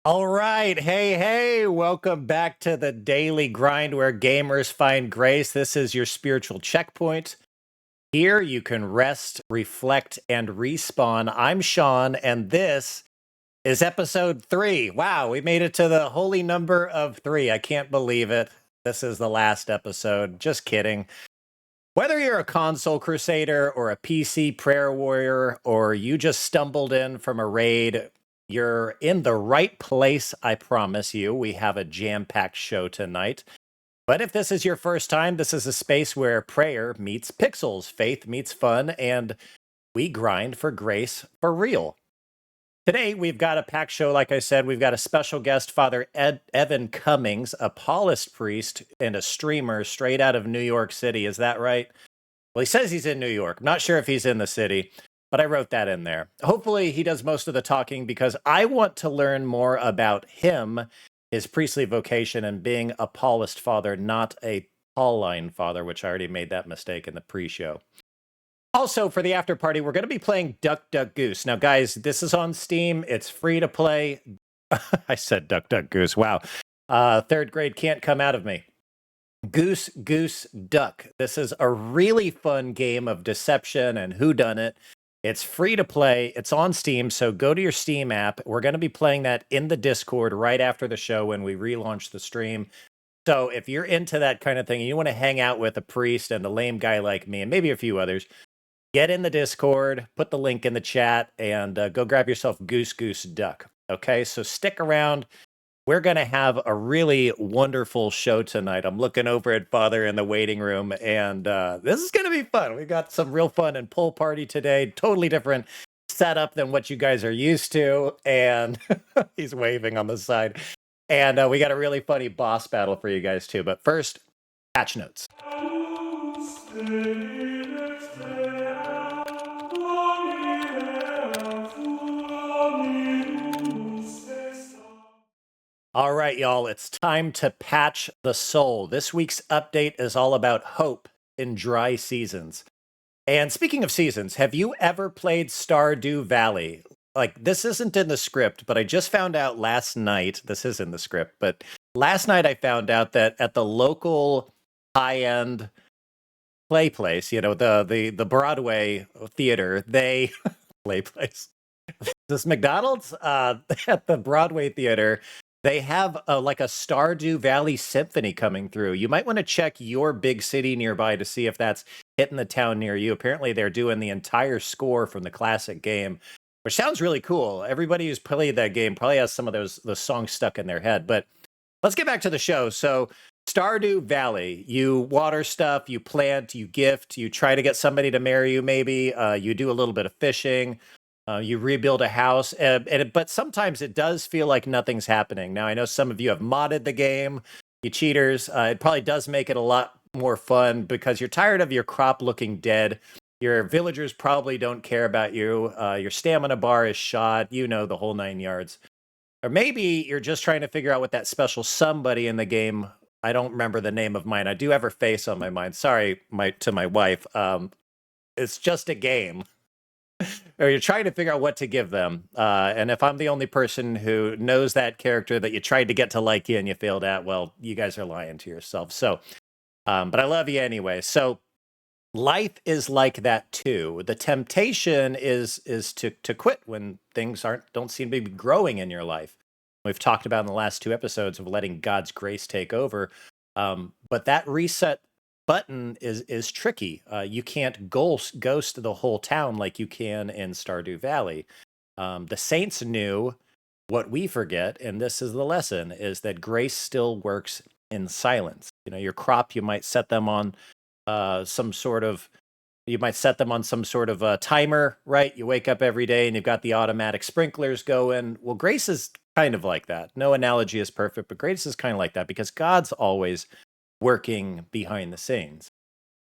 All right. Hey, welcome back to the daily grind where gamers find grace. This is your spiritual checkpoint. Here you can rest, reflect, and respawn. I'm Shaun, and this is episode 3. Wow, we made it to the holy number of 3. I can't believe it. This is the last episode. Just kidding. Whether you're a console crusader or a PC prayer warrior, or you just stumbled in from a raid, you're in the right place, I promise you. We have a jam-packed show tonight. But if this is your first time, this is a space where prayer meets pixels, faith meets fun, and we grind for grace for real. Today, we've got a packed show, like I said. We've got a special guest, Father Evan Cummings, a Paulist priest and a streamer straight out of New York City. Is that right? Well, he says he's in New York. I'm not sure if he's in the city, but I wrote that in there. Hopefully, he does most of the talking because I want to learn more about him, his priestly vocation, and being a Paulist father, not a Pauline father, which I already made that mistake in the pre-show. Also, for the after party, we're going to be playing Duck, Duck, Goose. Now, guys, this is on Steam. It's free to play. I said Duck, Duck, Goose. Wow. Third grade can't come out of me. Goose, Goose, Duck. This is a really fun game of deception and whodunit. It's free to play. It's on Steam, so go to your Steam app. We're going to be playing that in the Discord right after the show when we relaunch the stream. So if you're into that kind of thing and you want to hang out with a priest and a lame guy like me and maybe a few others, get in the Discord, put the link in the chat, and go grab yourself Goose, Goose, Duck. Okay, so stick around. We're going to have a really wonderful show tonight. I'm looking over at Father in the waiting room, and this is going to be fun. We've got some real fun and pool party today. Totally different setup than what you guys are used to. And he's waving on the side. And we got a really funny boss battle for you guys, too. But first, patch notes. All right, y'all, it's time to patch the soul. This week's update is all about hope in dry seasons. And speaking of seasons, have you ever played Stardew Valley? Like, this isn't in the script, but I just found out last night, this is in the script, but last night I found out that at the local high-end play place, the Broadway theater, they play place. This McDonald's at the Broadway theater, they have like a Stardew Valley symphony coming through. You might want to check your big city nearby to see if that's hitting the town near you. Apparently, they're doing the entire score from the classic game, which sounds really cool. Everybody who's played that game probably has some of those songs stuck in their head. But let's get back to the show. So, Stardew Valley, you water stuff, you plant, you gift, you try to get somebody to marry you, maybe. You do a little bit of fishing. You rebuild a house, but sometimes it does feel like nothing's happening. Now, I know some of you have modded the game, you cheaters. It probably does make it a lot more fun because you're tired of your crop looking dead. Your villagers probably don't care about you. Your stamina bar is shot, the whole 9 yards. Or maybe you're just trying to figure out what that special somebody in the game, I don't remember the name of mine. I do have her face on my mind. Sorry, to my wife. It's just a game. Or you're trying to figure out what to give them. And if I'm the only person who knows that character that you tried to get to like you and you failed at, well, you guys are lying to yourself. So, but I love you anyway. So life is like that too. The temptation is to quit when things don't seem to be growing in your life. We've talked about in the last 2 episodes of letting God's grace take over. But that reset button is tricky. You can't ghost the whole town like you can in Stardew Valley. The saints knew what we forget, and this is the lesson, is that grace still works in silence. Your crop, you might set them on some sort of timer, right? You wake up every day and you've got the automatic sprinklers going. Well, grace is kind of like that. No analogy is perfect, but grace is kind of like that because God's always working behind the scenes.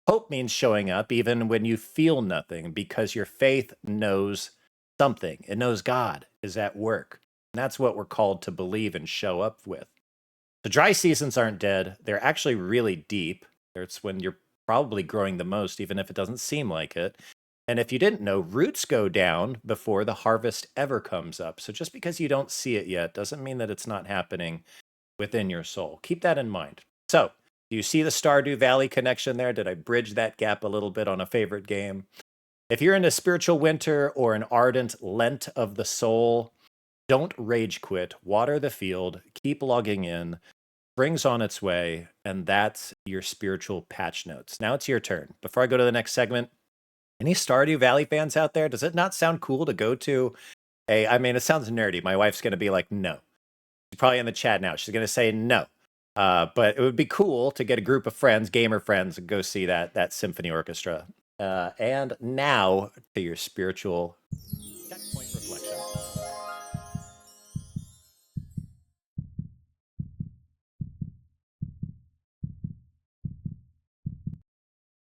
Hope means showing up even when you feel nothing because your faith knows something. It knows God is at work. And that's what we're called to believe and show up with. The dry seasons aren't dead. They're actually really deep. It's when you're probably growing the most, even if it doesn't seem like it. And if you didn't know, roots go down before the harvest ever comes up. So just because you don't see it yet doesn't mean that it's not happening within your soul. Keep that in mind. So, do you see the Stardew Valley connection there? Did I bridge that gap a little bit on a favorite game? If you're in a spiritual winter or an ardent Lent of the soul, don't rage quit. Water the field. Keep logging in. Spring's on its way, and that's your spiritual patch notes. Now it's your turn. Before I go to the next segment, any Stardew Valley fans out there? Does it not sound cool to go to I mean, it sounds nerdy. My wife's going to be like, no. She's probably in the chat now. She's going to say no. But it would be cool to get a group of friends, gamer friends, and go see that symphony orchestra. And now to your spiritual checkpoint reflection.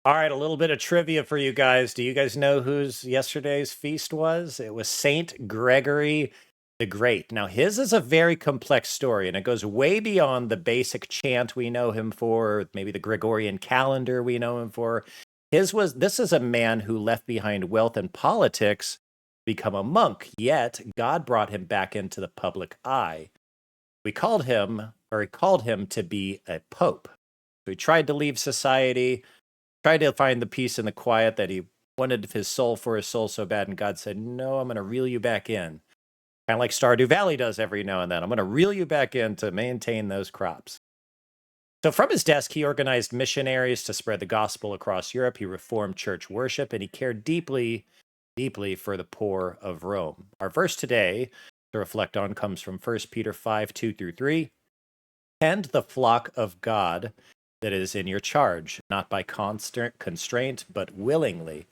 All right, a little bit of trivia for you guys. Do you guys know whose yesterday's feast was? It was Saint Gregory the Great. Now, his is a very complex story, and it goes way beyond the basic chant we know him for, maybe the Gregorian calendar we know him for. This is a man who left behind wealth and politics, become a monk, yet God brought him back into the public eye. He called him to be a pope. So he tried to leave society, tried to find the peace and the quiet that he wanted his soul for his soul so bad, and God said, no, I'm going to reel you back in. Kind of like Stardew Valley does every now and then. I'm going to reel you back in to maintain those crops. So from his desk, he organized missionaries to spread the gospel across Europe. He reformed church worship, and he cared deeply, deeply for the poor of Rome. Our verse today to reflect on comes from 1 Peter 5, 2 through 3. Tend the flock of God that is in your charge, not by constant constraint, but willingly,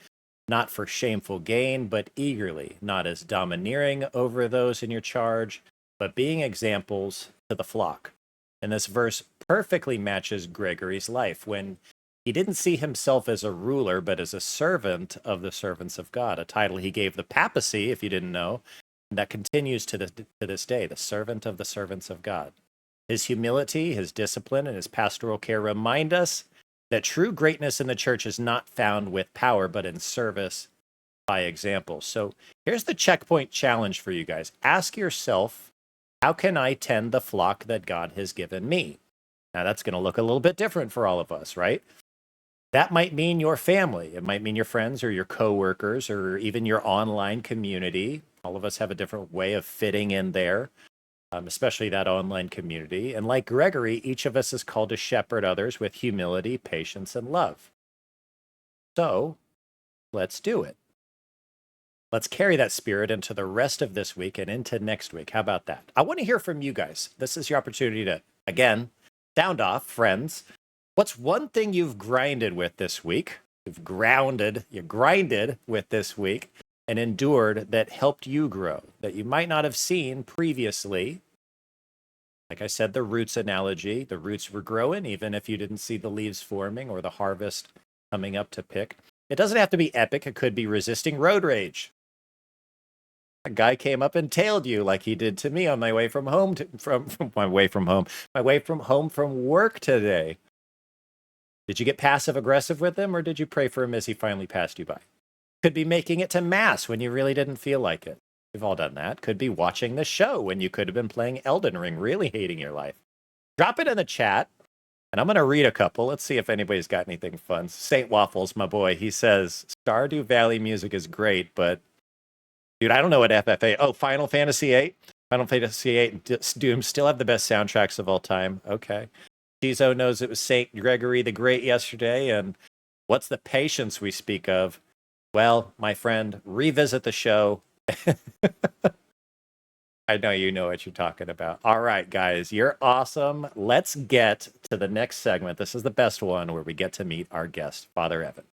not for shameful gain, but eagerly, not as domineering over those in your charge, but being examples to the flock. And this verse perfectly matches Gregory's life when he didn't see himself as a ruler, but as a servant of the servants of God, a title he gave the papacy, if you didn't know, and that continues to this day, the servant of the servants of God. His humility, his discipline, and his pastoral care remind us that true greatness in the church is not found with power, but in service by example. So here's the checkpoint challenge for you guys. Ask yourself, how can I tend the flock that God has given me? Now that's going to look a little bit different for all of us, right? That might mean your family. It might mean your friends or your coworkers or even your online community. All of us have a different way of fitting in there. Especially that online community. And like Gregory, each of us is called to shepherd others with humility, patience, and love. So let's do it. Let's carry that spirit into the rest of this week and into next week. How about that? I want to hear from you guys. This is your opportunity to, again, sound off, friends. What's one thing you've grinded with this week? You grinded with this week and endured that helped you grow, that you might not have seen previously. Like I said, the roots analogy, the roots were growing even if you didn't see the leaves forming or the harvest coming up to pick. It doesn't have to be epic. It could be resisting road rage. A guy came up and tailed you like he did to me on my way from home from work today. Did you get passive aggressive with him, or did you pray for him as he finally passed you by? Could be making it to mass when you really didn't feel like it. We've all done that. Could be watching the show when you could have been playing Elden Ring, really hating your life. Drop it in the chat, and I'm going to read a couple. Let's see if anybody's got anything fun. Saint Waffles, my boy, he says, Stardew Valley music is great, but, dude, I don't know what FFA... Oh, Final Fantasy VIII? Final Fantasy VIII and Doom still have the best soundtracks of all time. Okay. Tizo knows it was Saint Gregory the Great yesterday, and what's the patience we speak of? Well, my friend, revisit the show. I know you know what you're talking about. All right, guys, you're awesome. Let's get to the next segment. This is the best one where we get to meet our guest, Father Evan.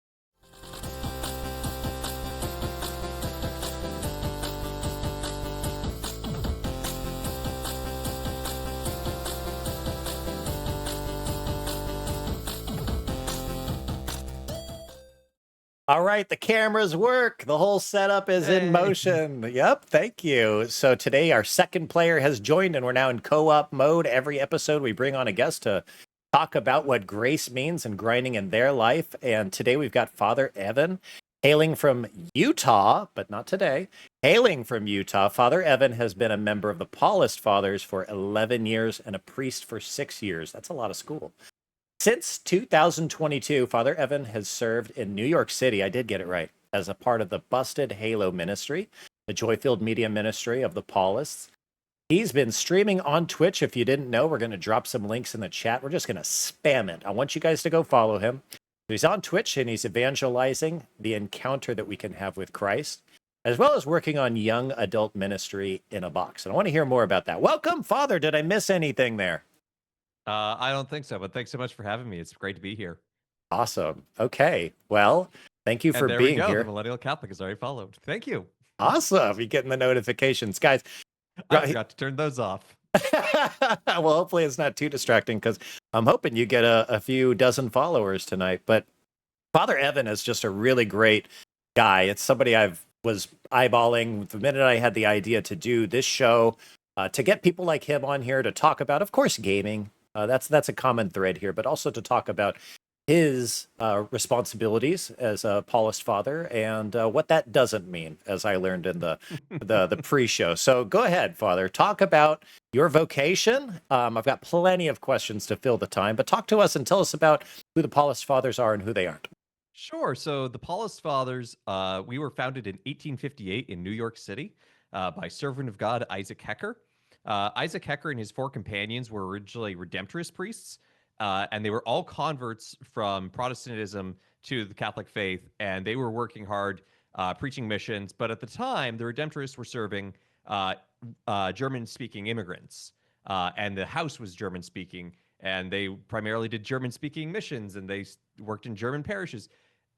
All right, the cameras work. The whole setup is in motion. Yep, thank you. So today our second player has joined, and we're now in co-op mode. Every episode we bring on a guest to talk about what grace means and grinding in their life. And today we've got Father Evan. Hailing from Utah, but not today, hailing from Utah, Father Evan has been a member of the Paulist Fathers for 11 years and a priest for 6 years. That's a lot of school. Since 2022, Father Evan has served in New York City, I did get it right, as a part of the Busted Halo Ministry, the Joyfield Media Ministry of the Paulists. He's been streaming on Twitch. If you didn't know, we're going to drop some links in the chat. We're just going to spam it. I want you guys to go follow him. He's on Twitch and he's evangelizing the encounter that we can have with Christ, as well as working on young adult ministry in a box. And I want to hear more about that. Welcome, Father. Did I miss anything there? I don't think so, but thanks so much for having me. It's great to be here. Awesome. Okay. Well, thank you for And there we being go. here. The Millennial Catholic is already followed. Thank you. Awesome. You're getting the notifications. Guys, I forgot to turn those off. well, hopefully it's not too distracting because I'm hoping you get a few dozen followers tonight. But Father Evan is just a really great guy. It's somebody was eyeballing the minute I had the idea to do this show, to get people like him on here to talk about, of course, gaming. That's a common thread here, but also to talk about his responsibilities as a Paulist father and what that doesn't mean, as I learned in the pre-show. So go ahead, Father. Talk about your vocation. I've got plenty of questions to fill the time, but talk to us and tell us about who the Paulist fathers are and who they aren't. Sure. So the Paulist Fathers, we were founded in 1858 in New York City by servant of God Isaac Hecker. Isaac Hecker and his four companions were originally Redemptorist priests, and they were all converts from Protestantism to the Catholic faith, and they were working hard preaching missions. But at the time, the Redemptorists were serving German-speaking immigrants, and the house was German-speaking, and they primarily did German-speaking missions, and they worked in German parishes.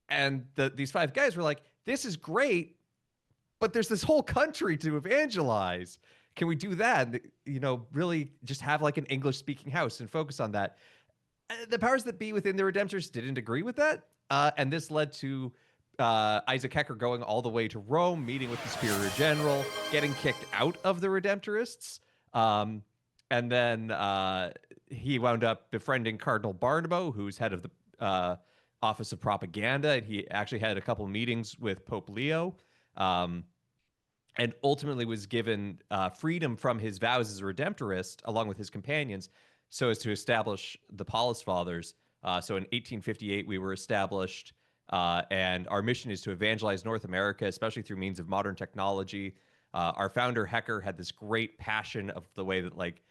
And these five guys were like, this is great, but there's this whole country to evangelize. Can we do that? Really just have like an English speaking house and focus on that. The powers that be within the Redemptorists didn't agree with that. And this led to Isaac Hecker going all the way to Rome, meeting with the Superior General, getting kicked out of the Redemptorists. And then he wound up befriending Cardinal Barnabo, who's head of the Office of Propaganda. And he actually had a couple of meetings with Pope Leo. And ultimately was given freedom from his vows as a Redemptorist, along with his companions, so as to establish the Paulist Fathers. So in 1858, we were established, and our mission is to evangelize North America, especially through means of modern technology. Our founder, Hecker, had this great passion of the way that, like,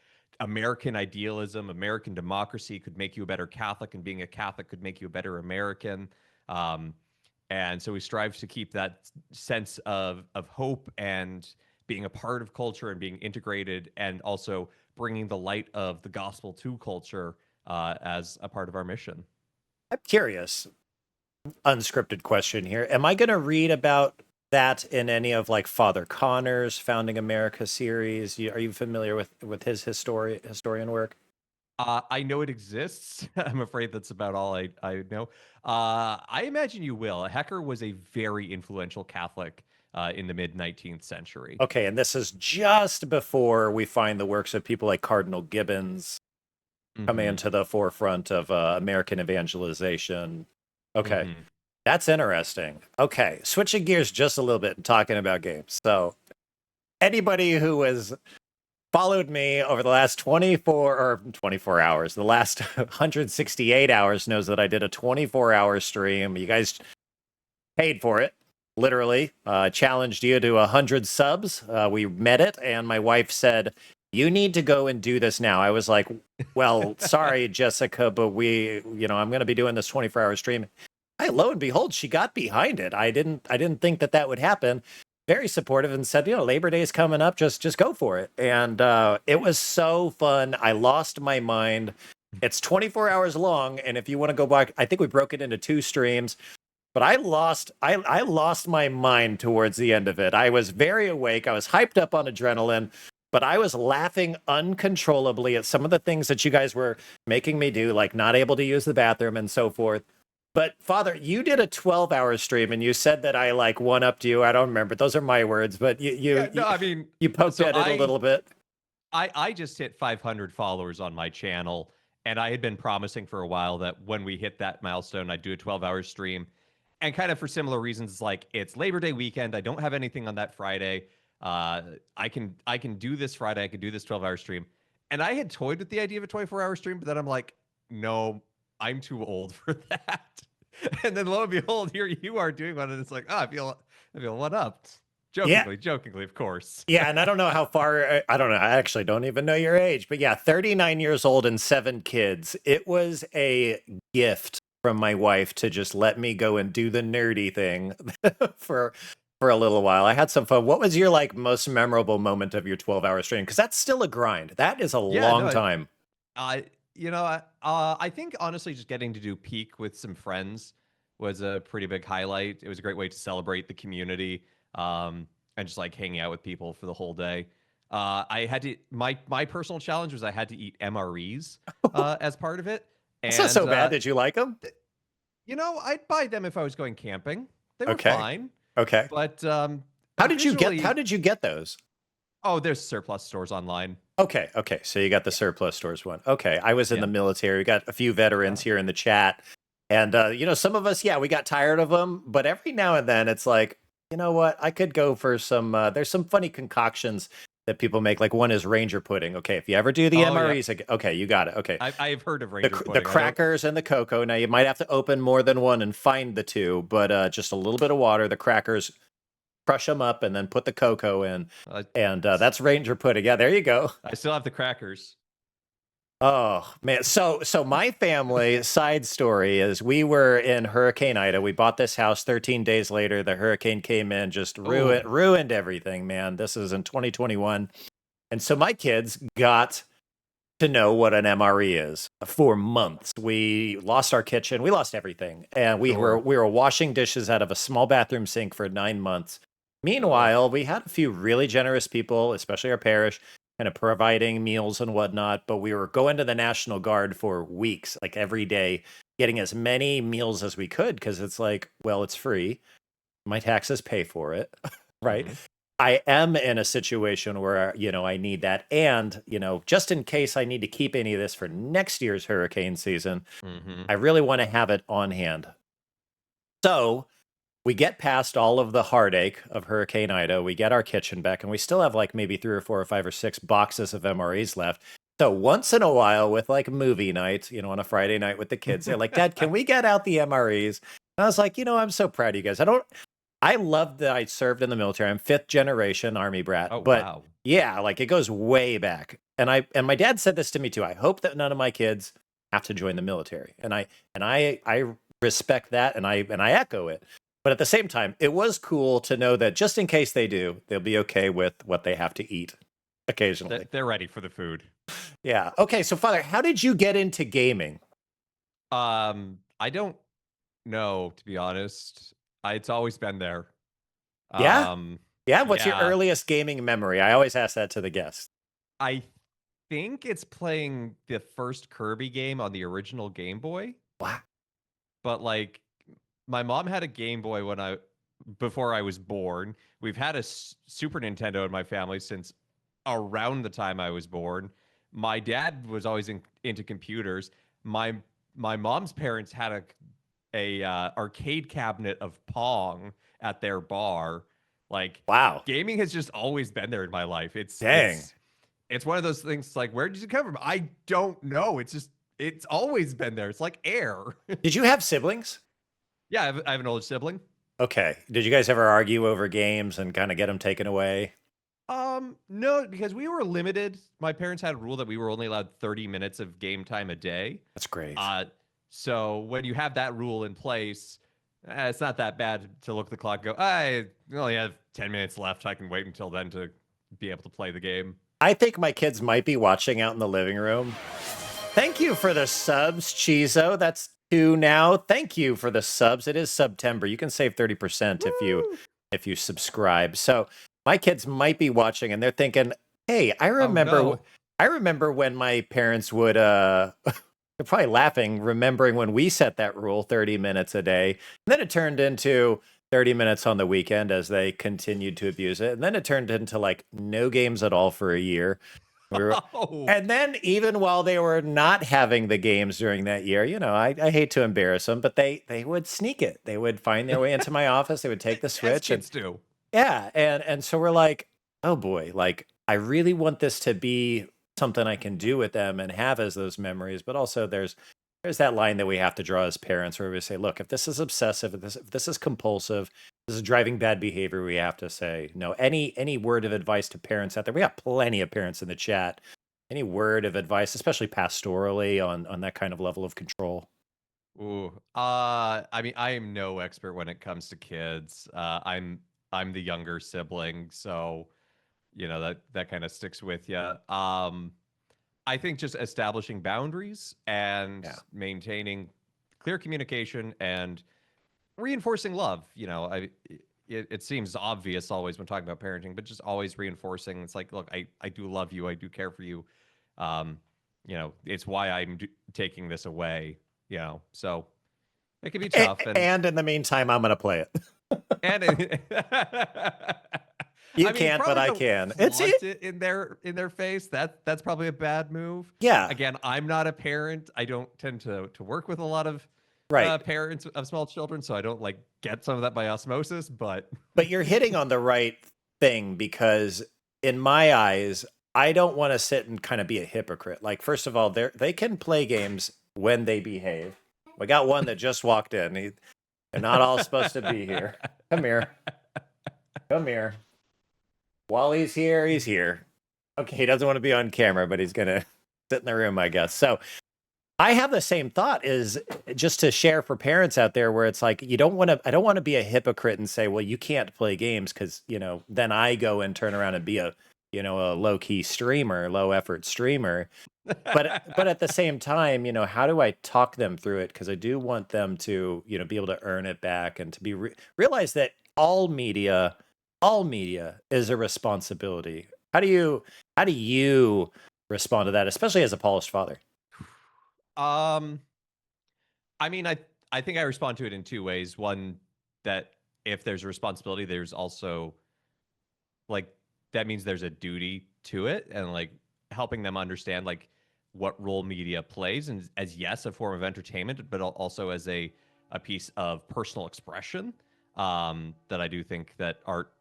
American idealism, American democracy could make you a better Catholic, and being a Catholic could make you a better American. And so we strive to keep that sense of hope and being a part of culture and being integrated, and also bringing the light of the gospel to culture as a part of our mission. I'm curious, unscripted question here. Am I going to read about that in any of like Father Connor's Founding America series? Are you familiar with his historian work? I know it exists. I'm afraid that's about all I know. I imagine you will. Hecker was a very influential Catholic in the mid-19th century. Okay, and this is just before we find the works of people like Cardinal Gibbons coming into the forefront of American evangelization. Okay, that's interesting. Okay, switching gears just a little bit and talking about games. So anybody who has followed me over the last 24 hours, the last 168 hours knows that I did a 24-hour stream. You guys paid for it, literally. Challenged you to 100 subs. We met it, and my wife said, you need to go and do this now. I was like, well, sorry, Jessica, but I'm going to be doing this 24-hour stream. Lo and behold, she got behind it. I didn't think that would happen. Very supportive and said, Labor Day is coming up. Just go for it. And it was so fun. I lost my mind. It's 24 hours long. And if you want to go back, I think we broke it into 2 streams. But I lost my mind towards the end of it. I was very awake. I was hyped up on adrenaline, but I was laughing uncontrollably at some of the things that you guys were making me do, like not able to use the bathroom and so forth. But Father, you did a 12-hour stream, and you said that I like one-upped you. I don't remember; those are my words. But you poked at it a little bit. I just hit 500 followers on my channel, and I had been promising for a while that when we hit that milestone, I'd do a 12-hour stream. and kind of for similar reasons, it's like it's Labor Day weekend. I don't have anything on that Friday. I can do this Friday. I can do this 12-hour stream. And I had toyed with the idea of a 24-hour stream, but then I'm like, no, I'm too old for that. And then lo and behold, here you are doing one, and it's like, oh, I feel one up. Yeah. Jokingly, of course. Yeah, and I don't know how far, I don't know. I actually don't even know your age, but yeah, 39 years old and 7 kids. It was a gift from my wife to just let me go and do the nerdy thing for for a little while. I had some fun. What was your like most memorable moment of your 12-hour stream? Because that's still a grind. That is a Yeah, long no, time. I I think honestly, just getting to do peak with some friends was a pretty big highlight. It was a great way to celebrate the community, and just like hanging out with people for the whole day. I had to my personal challenge was I had to eat MREs as part of it, That's not and so bad. Did you like them? I'd buy them if I was going camping. They were Okay. fine, Okay. but How occasionally, did you get those? oh, there's surplus stores online. Okay, okay. So you got the Yeah, surplus stores one. Okay, I was in yeah, the military. We got a few yeah. veterans here in the chat, and some of us, yeah, we got tired of them. But every now and then, it's like, you know what? I could go for some. There's some funny concoctions that people make. Like one is Ranger pudding. Okay, if you ever do the Oh yeah, MREs, okay, you got it. Okay, I've heard of the Ranger the pudding. I don't. crackers and the cocoa. Now you might have to open more than one and find the two, but just a little bit of water. The crackers, crush them up, and then put the cocoa in, Uh, and that's Ranger pudding. Yeah, there you go. I still have the crackers. Oh man, so my family side story is we were in Hurricane Ida. We bought this house 13 days later. The hurricane came in, just Oh, ruined everything, man. This is in 2021. And so my kids got to know what an MRE is for months. We lost our kitchen, we lost everything. And sure. we were washing dishes out of a small bathroom sink for 9 months. Oh, Meanwhile, we had a few really generous people, especially our parish, kind of providing meals and whatnot. But we were going to the National Guard for weeks, like every day, getting as many meals as we could because it's like, well, it's free. My taxes pay for it, right? hmm I am in a situation where, I need that. And, just in case I need to keep any of this for next year's hurricane season, hmm I really want to have it on hand. So we get past all of the heartache of Hurricane Ida. We get our kitchen back, and we still have like maybe 3 or 4 or 5 or 6 boxes of MREs left. So once in a while, with like movie night, on a Friday night with the kids, they're like, "Dad, can we get out the MREs?" And I was like, I'm so proud of you guys. I love that I served in the military. I'm 5th generation Army brat, Oh but wow. yeah, like it goes way back. And my dad said this to me too. I hope that none of my kids have to join the military. And I respect that, and I echo it. But at the same time, it was cool to know that just in case they do, they'll be okay with what they have to eat occasionally. They're ready for the food. Yeah. Okay, so Father, how did you get into gaming? I don't know, to be honest. It's always been there. Yeah? Um, Yeah, what's your yeah. earliest gaming memory? I always ask that to the guests. I think it's playing the first Kirby game on the original Game Boy, Wow. but like my mom had a Game Boy before I was born. We've had a Super Nintendo in my family since around the time I was born. My dad was always into computers. My my mom's parents had a arcade cabinet of Pong at their bar. Like Wow. gaming has just always been there in my life. Dang. It's one of those things like where did it come from? I don't know. It's always been there. It's like air. Did you have siblings? Yeah, I have an older sibling. Okay. Did you guys ever argue over games and kind of get them taken away? No, because we were limited. My parents had a rule that we were only allowed 30 minutes of game time a day. That's great. Uh, so when you have that rule in place, it's not that bad to look at the clock and go, I only have 10 minutes left. I can wait until then to be able to play the game. I think my kids might be watching out in the living room. Thank you for the subs, Chizo. That's 2 now. Thank you for the subs. It is September. You can save 30% Woo! if you subscribe. So my kids might be watching and they're thinking, "Hey, Oh no. I remember when my parents would they're probably laughing, remembering when we set that rule 30 minutes a day. And then it turned into 30 minutes on the weekend as they continued to abuse it. And then it turned into like no games at all for a year. We were, Oh, and then even while they were not having the games during that year, I hate to embarrass them, but they would sneak it. They would find their way into my office. They would take the as Switch, and kids do. yeah, and so we're like, oh boy, like I really want this to be something I can do with them and have as those memories, but also there's that line that we have to draw as parents where we say, look, if this is obsessive, if this is compulsive, this is driving bad behavior, we have to say no. Any word of advice to parents out there? We got plenty of parents in the chat. Any word of advice, especially pastorally, on that kind of level of control? Ooh, I mean, I am no expert when it comes to kids. I'm the younger sibling, so that kind of sticks with you. I think just establishing boundaries and Yeah. maintaining clear communication and reinforcing love. It seems obvious always when talking about parenting, but just always reinforcing. It's like, look, I do love you. I do care for you. Um, it's why taking this away. So it can be tough. And in the meantime, I'm gonna play it. And You I mean, can't, but probably I to can. It's flaunt it in their face. That's probably a bad move. yeah, Again, I'm not a parent. I don't tend to work with a lot of right. parents of small children, so I don't like get some of that by osmosis. But But you're hitting on the right thing because in my eyes, I don't want to sit and kind of be a hypocrite. Like, first of all, they can play games when they behave. We got one that just walked in. They're not all supposed to be here. Come here. Come here. While he's here, he's here. Okay, he doesn't want to be on camera, but he's gonna sit in the room, I guess. So I have the same thought is just to share for parents out there where it's like I don't want to be a hypocrite and say, well, you can't play games because, then I go and turn around and be a low key streamer, low effort streamer. But at the same time, how do I talk them through it? Because I do want them to, be able to earn it back and to realize that all media is a responsibility. How do you respond to that, especially as a polished father? um, I mean, I think I respond to it in two ways. One, that if there's a responsibility, there's also like that means there's a duty to it, and like helping them understand like what role media plays, and as yes, a form of entertainment, but also as a piece of personal expression, that I do think that art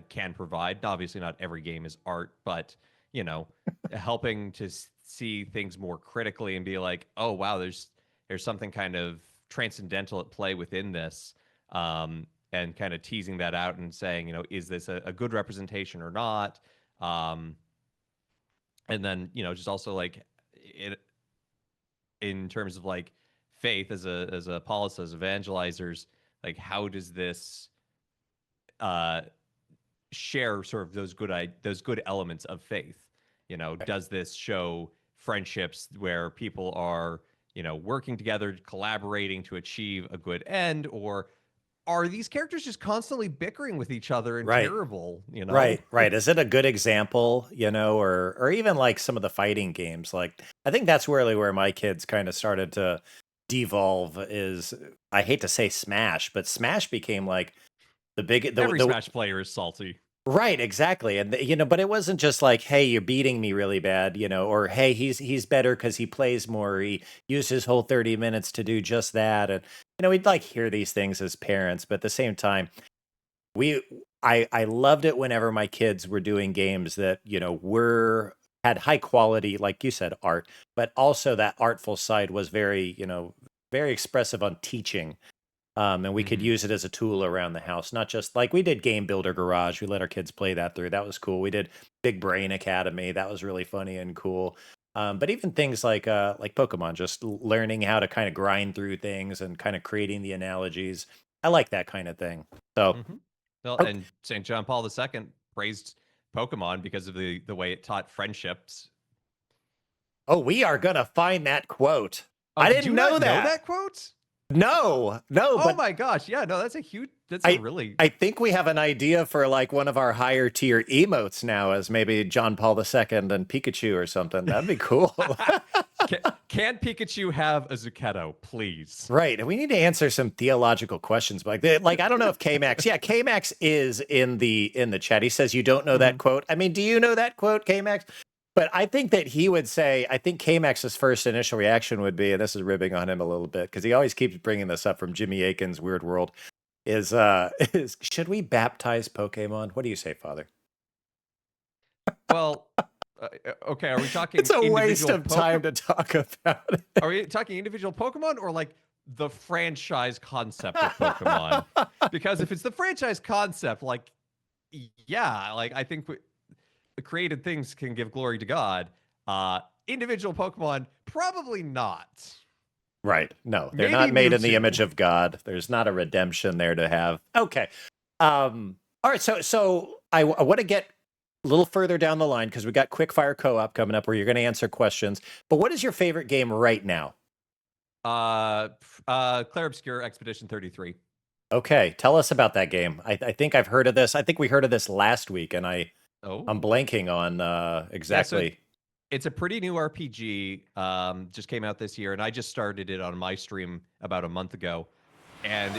can provide. Obviously, not every game is art, but you know, helping to see things more critically and be like, oh wow, there's something kind of transcendental at play within this, and kind of teasing that out and saying, is this a good representation or not? Um, and then just also like it in terms of like faith as a Paulus, as evangelizers, like how does this uh share sort of those good elements of faith? Does this show friendships where people are working together, collaborating to achieve a good end, or are these characters just constantly bickering with each other and Right. terrible? Right. Is it a good example, or even like some of the fighting games? Like, I think that's really where my kids kind of started to devolve is I hate to say Smash, but Smash became like the big Every Smash player is salty. right, exactly. And but it wasn't just like, hey, you're beating me really bad, or hey, he's better because he plays more. Or he used his whole 30 minutes to do just that. And we'd like hear these things as parents, but at the same time, we I loved it whenever my kids were doing games that were had high quality, like you said, art, but also that artful side was very very expressive on teaching, and we could Mm-hmm. use it as a tool around the house, not just like we did Game Builder Garage. We let our kids play that through. That was cool. We did Big Brain Academy. That was really funny and cool. But even things like Pokemon, just learning how to kind of grind through things and kind of creating the analogies. I like that kind of thing. So. Mm-hmm. Well, Okay. and St. John Paul II praised Pokemon because of the way it taught friendships. Oh, we are gonna find that quote. Oh, I did didn't you know not know that. that quote? No, Oh but my gosh, yeah, no, that's a I really I think we have an idea for like one of our higher tier emotes now as maybe John Paul II and Pikachu or something. That'd be cool. can, can Pikachu have a Zuchetto, please? Right. And we need to answer some theological questions. Like I don't know if K-Max. Yeah, K-Max is in the chat. He says you don't know that Mhm. quote. I mean, do you know that quote, K-Max? But I think that he would say, I think K-Max's first initial reaction would be, and this is ribbing on him a little bit, because he always keeps bringing this up from Jimmy Akin's Weird World, is is should we baptize Pokemon? What do you say, Father? Well, okay, are we It's talking a waste individual of time Pokemon? to talk about Are we talking individual Pokemon or like the franchise concept of Pokemon? it. Because if it's the franchise concept, like, yeah, like I think the created things can give glory to God. Individual Pokemon, probably not. Right. No, they're Maybe not made in the Mewtwo. image of God. There's not a redemption there to have. Okay. All right, so I want to get a little further down the line because we got quick fire co-op coming up where you're going to answer questions. But what is your favorite game right now? Clair Obscure Expedition 33. Okay, tell us about that game. I think I've heard of this. I think we heard of this last week, and I'm Oh. blanking on Yeah, so exactly. it's a pretty new RPG. Just came out this year, and I just started it on my stream about a month ago. And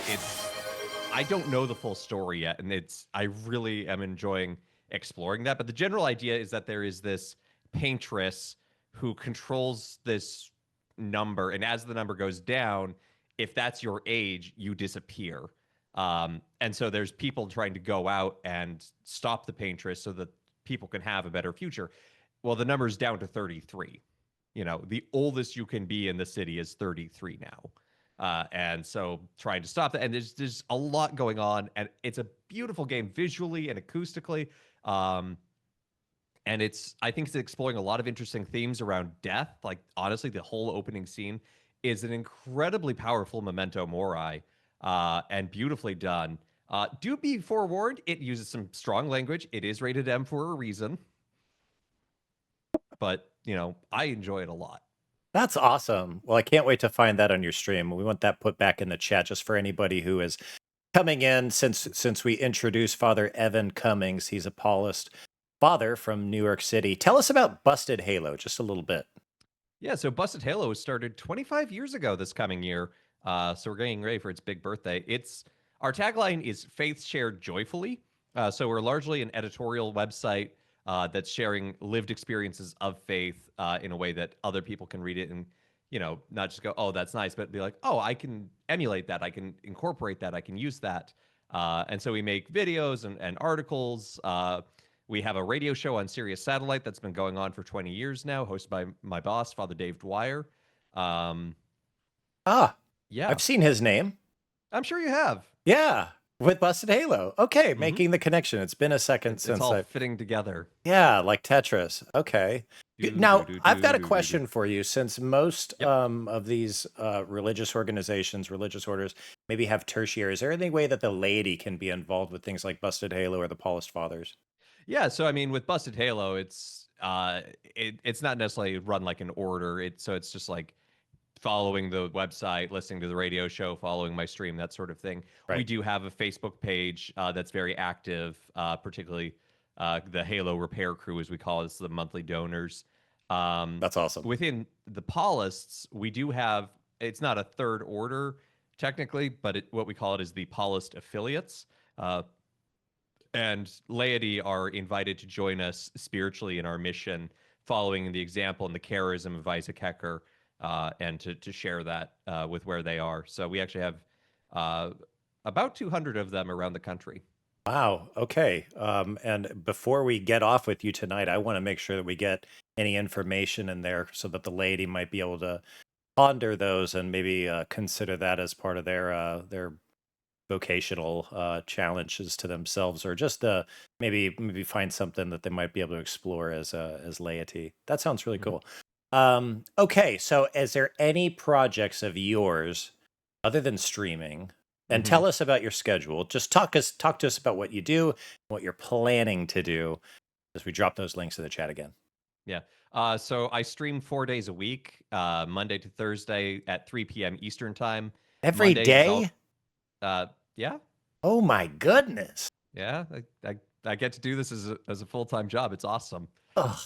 I don't know the full story yet, and I really am enjoying exploring that. But the general idea is that there is this paintress who controls this number, and as the number goes down, if that's your age, you disappear. And so there's people trying to go out and stop the paintress so that people can have a better future. Well, the number's down to 33. You know, the oldest you can be in the city is 33 now. And so trying to stop that. And there's a lot going on. And it's a beautiful game visually and acoustically. And I think it's exploring a lot of interesting themes around death. Like, honestly, the whole opening scene is an incredibly powerful memento mori, and beautifully done. Do be forewarned, it uses some strong language. It is rated M for a reason. But, I enjoy it a lot. That's awesome. Well, I can't wait to find that on your stream. We want that put back in the chat just for anybody who is coming in since we introduced Father Evan Cummings. He's a Paulist father from New York City. Tell us about Busted Halo just a little bit. Yeah, so Busted Halo was started 25 years ago this coming year. So we're getting ready for its big birthday. Our tagline is faith shared joyfully. So we're largely an editorial website that's sharing lived experiences of faith in a way that other people can read it and, not just go, oh, that's nice, but be like, oh, I can emulate that. I can incorporate that. I can use that. And so we make videos and articles. We have a radio show on Sirius Satellite that's been going on for 20 years now, hosted by my boss, Father Dave Dwyer. Ah, Yeah, I've seen his name. I'm sure you have. Yeah, with Busted Halo. Okay, Mm-hmm. making the connection. It's been a second It's since all I've. fitting together. Yeah, like Tetris. Okay. Do, do, Now, do, I've got a do, do, do. question for you. Since most Yep. of these religious organizations, religious orders, maybe have tertiary, is there any way that the laity can be involved with things like Busted Halo or the Paulist Fathers? Yeah, so I mean, with Busted Halo, it's not necessarily run like an order. So it's just like following the website, listening to the radio show, following my stream, that sort of thing. We Right. do have a Facebook page that's very active, particularly the Halo Repair Crew, as we call it, it's the monthly donors. That's awesome. Within the Paulists, we do have, it's not a third order technically, but what we call it is the Paulist affiliates. And laity are invited to join us spiritually in our mission, following the example and the charism of Isaac Hecker, and to share that with where they are. So we actually have about 200 of them around the country. Wow. Okay. And before we get off with you tonight, I want to make sure that we get any information in there so that the laity might be able to ponder those and maybe consider that as part of their vocational challenges to themselves, or just maybe find something that they might be able to explore as laity. That sounds really Mhm. cool. Okay, so is there any projects of yours other than streaming? And Mhm. tell us about your schedule. Just talk to us about what you do, what you're planning to do, as we drop those links in the chat again. Yeah. So I stream 4 days a week, Monday to Thursday at 3 p.m. Eastern time. Every Mondays is all, day? yeah, Oh my goodness. yeah. I get to do this as a full-time job. It's awesome. Ugh.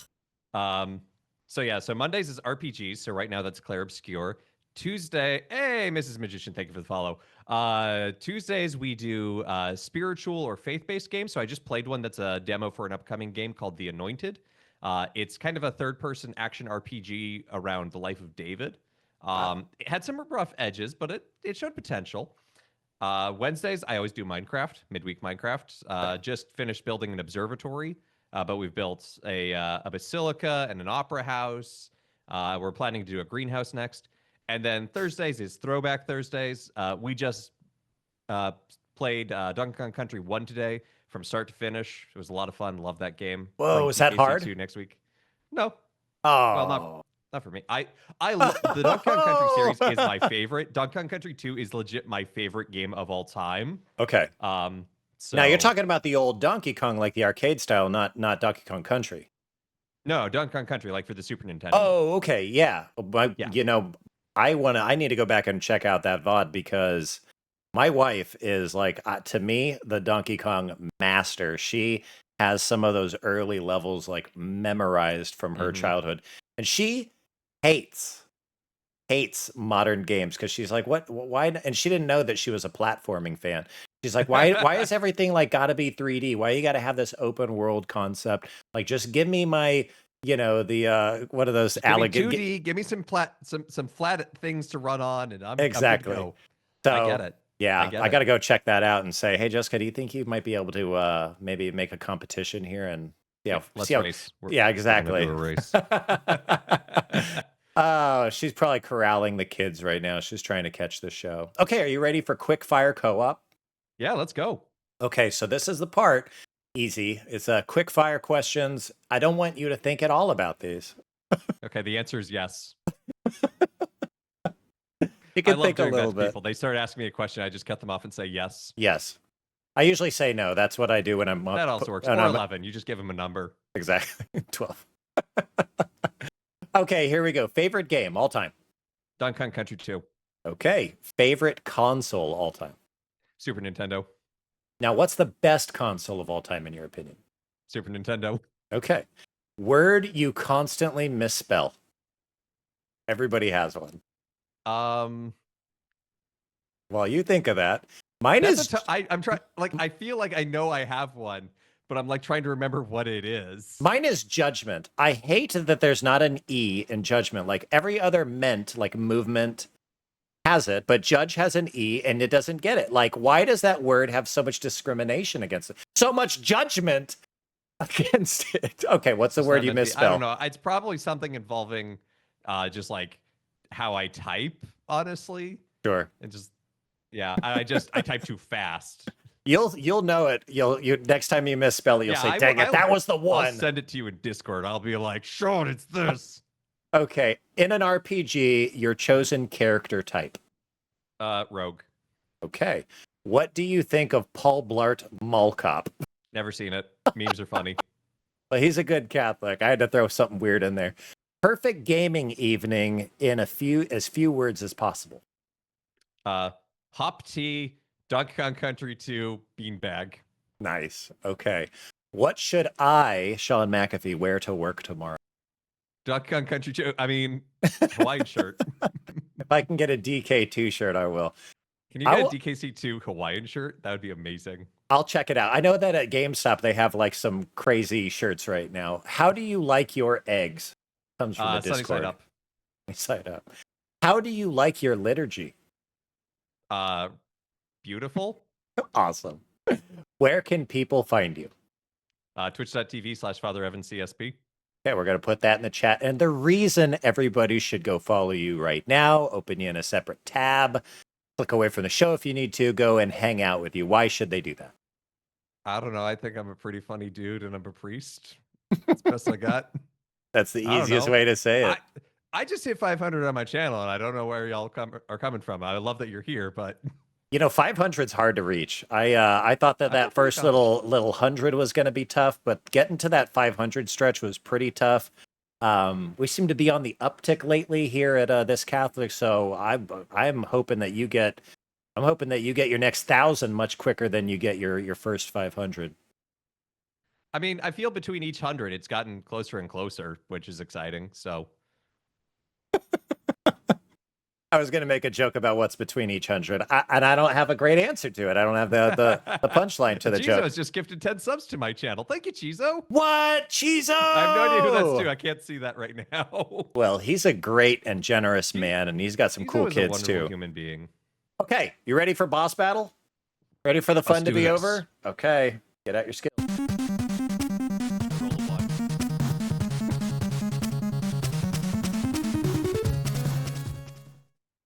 Um, so yeah, so Mondays is RPGs. So right now that's Clair Obscure. Tuesday, hey, Mrs. Magician, thank you for the follow. Tuesdays we do spiritual or faith-based games. So I just played one that's a demo for an upcoming game called The Anointed. It's kind of a third-person action RPG around the life of David. Wow. It had some rough edges, but it showed potential. Wednesdays, I always do Minecraft, midweek Minecraft. Just finished building an observatory, but we've built a basilica and an opera house. We're planning to do a greenhouse next. And then Thursdays is Throwback Thursdays. We just uh, played Donkey Kong Country 1 today from start to finish. It was a lot of fun. Love that game. Whoa, Playing is that DKC hard? 2 next week. No, well, Oh. not for me. The Donkey Kong Country series is my favorite. Donkey Kong Country 2 is legit my favorite game of all time. Okay. Um, Now you're so talking about the old Donkey Kong, like the arcade style, not Donkey Kong Country. no, Donkey Kong Country, like for the Super Nintendo. Oh, okay, yeah. But Yeah. I need to go back and check out that VOD because my wife is like, to me, the Donkey Kong master. She has some of those early levels like memorized from her hmm childhood, and she hates hates modern games because she's like, what, why? And she didn't know that she was a platforming fan. She's like, why is everything like got to be 3D? Why you got to have this open world concept? Like, just give me my, the what are those Just give me alligator? 2D. Give me some flat things to run on, and I'm good to Exactly. go. I get So it. I yeah, get I got it. to go check that out and say, hey, Jessica, do you think you might be able to maybe make a competition here and Yeah, see let's how? race. Yeah, We're gonna do exactly. a race. Oh, she's probably corralling the kids right now. She's trying to catch the show. Okay, are you ready for quick fire co-op? Yeah, let's go. Okay, so this is the part. Easy. It's quick fire questions. I don't want you to think at all about these. Okay, the answer is yes. You I can love think a doing that little to bit. people. They start asking me a question, I just cut them off and say yes. Yes. I usually say no. That's what I do when That also works. when Or I'm 11. You just give them a number. exactly 12. Okay, here we go. Favorite game all time. Donkey Kong Country 2. Okay, favorite console all time. Super Nintendo. Now, what's the best console of all time in your opinion? Super Nintendo. Okay. Word you constantly misspell. Everybody has one. Um, While you think of that, mine that's a is t- I, I'm trying. Like, I feel like I know I have one, but I'm like trying to remember what it is. judgment. I hate that there's not an E in judgment. Like every other meant, like movement has it, but judge has an E and it doesn't get it. Like, why does that word have so much discrimination against it? So much judgment against it. Okay, what's the Just word not you meant to be. I don't misspell? know. It's probably something involving, just like how I type, honestly, Sure. and just yeah. I type too fast. You'll know it. You next time you misspell it, you'll Yeah, say, I will. "Dang it, that was the I'll one." send it to you in Discord. I'll be like, Sean, it's this. Okay, in an RPG, your chosen character type. Rogue. Okay, what do you think of Paul Blart Mall Cop? Never seen it. Memes are funny. Well, he's a good Catholic. I had to throw something weird in there. Perfect gaming evening in as few words as possible. Uh, Hop Tea, Donkey Kong Country 2, Beanbag. Nice. Okay. What should I, Shaun McAfee, wear to work tomorrow? Donkey Kong Country 2. I mean, Hawaiian shirt. If I can get a DK2 shirt, I will. Can you I get a will. DKC2 Hawaiian shirt? That would be amazing. I'll check it out. I know that at GameStop they have like some crazy shirts right now. How do you like your eggs? Comes from the Sunny side Discord. up. Side up. How do you like your liturgy? Uh, Beautiful. Awesome. Where can people find you? Twitch.tv/Father Evan CSP. Okay, we're going to put that in the chat. And the reason everybody should go follow you right now, open you in a separate tab, click away from the show if you need to, go and hang out with you. Why should they do that? I don't know. I think I'm a pretty funny dude and I'm a priest. That's the best I got. That's the I don't easiest know. way to say it. I just hit 500 on my channel and I don't know where y'all are coming from. I love that you're here, but 500's hard to reach. I thought that I feel that pretty first little 100 was going to be tough, but getting to that 500 stretch was pretty tough. We seem to be on the uptick lately here at this Catholic, so I'm hoping that you get your next 1,000 much quicker than you get your first 500. I mean, I feel between each 100, it's gotten closer and closer, which is exciting. So I was going to make a joke about what's between each 100, and I don't have a great answer to it. I don't have the punchline to the Chizo joke. has just gifted 10 subs to my channel. Thank you, Chizo. What? Chizo! I have no idea who that's to. I can't see that right now. Well, he's a great and generous man, and he's got some cool Chizo is a kids wonderful too. human being. Okay, you ready for boss battle? Ready for the fun to do be this. over? Okay, get out your skills. Roll a one.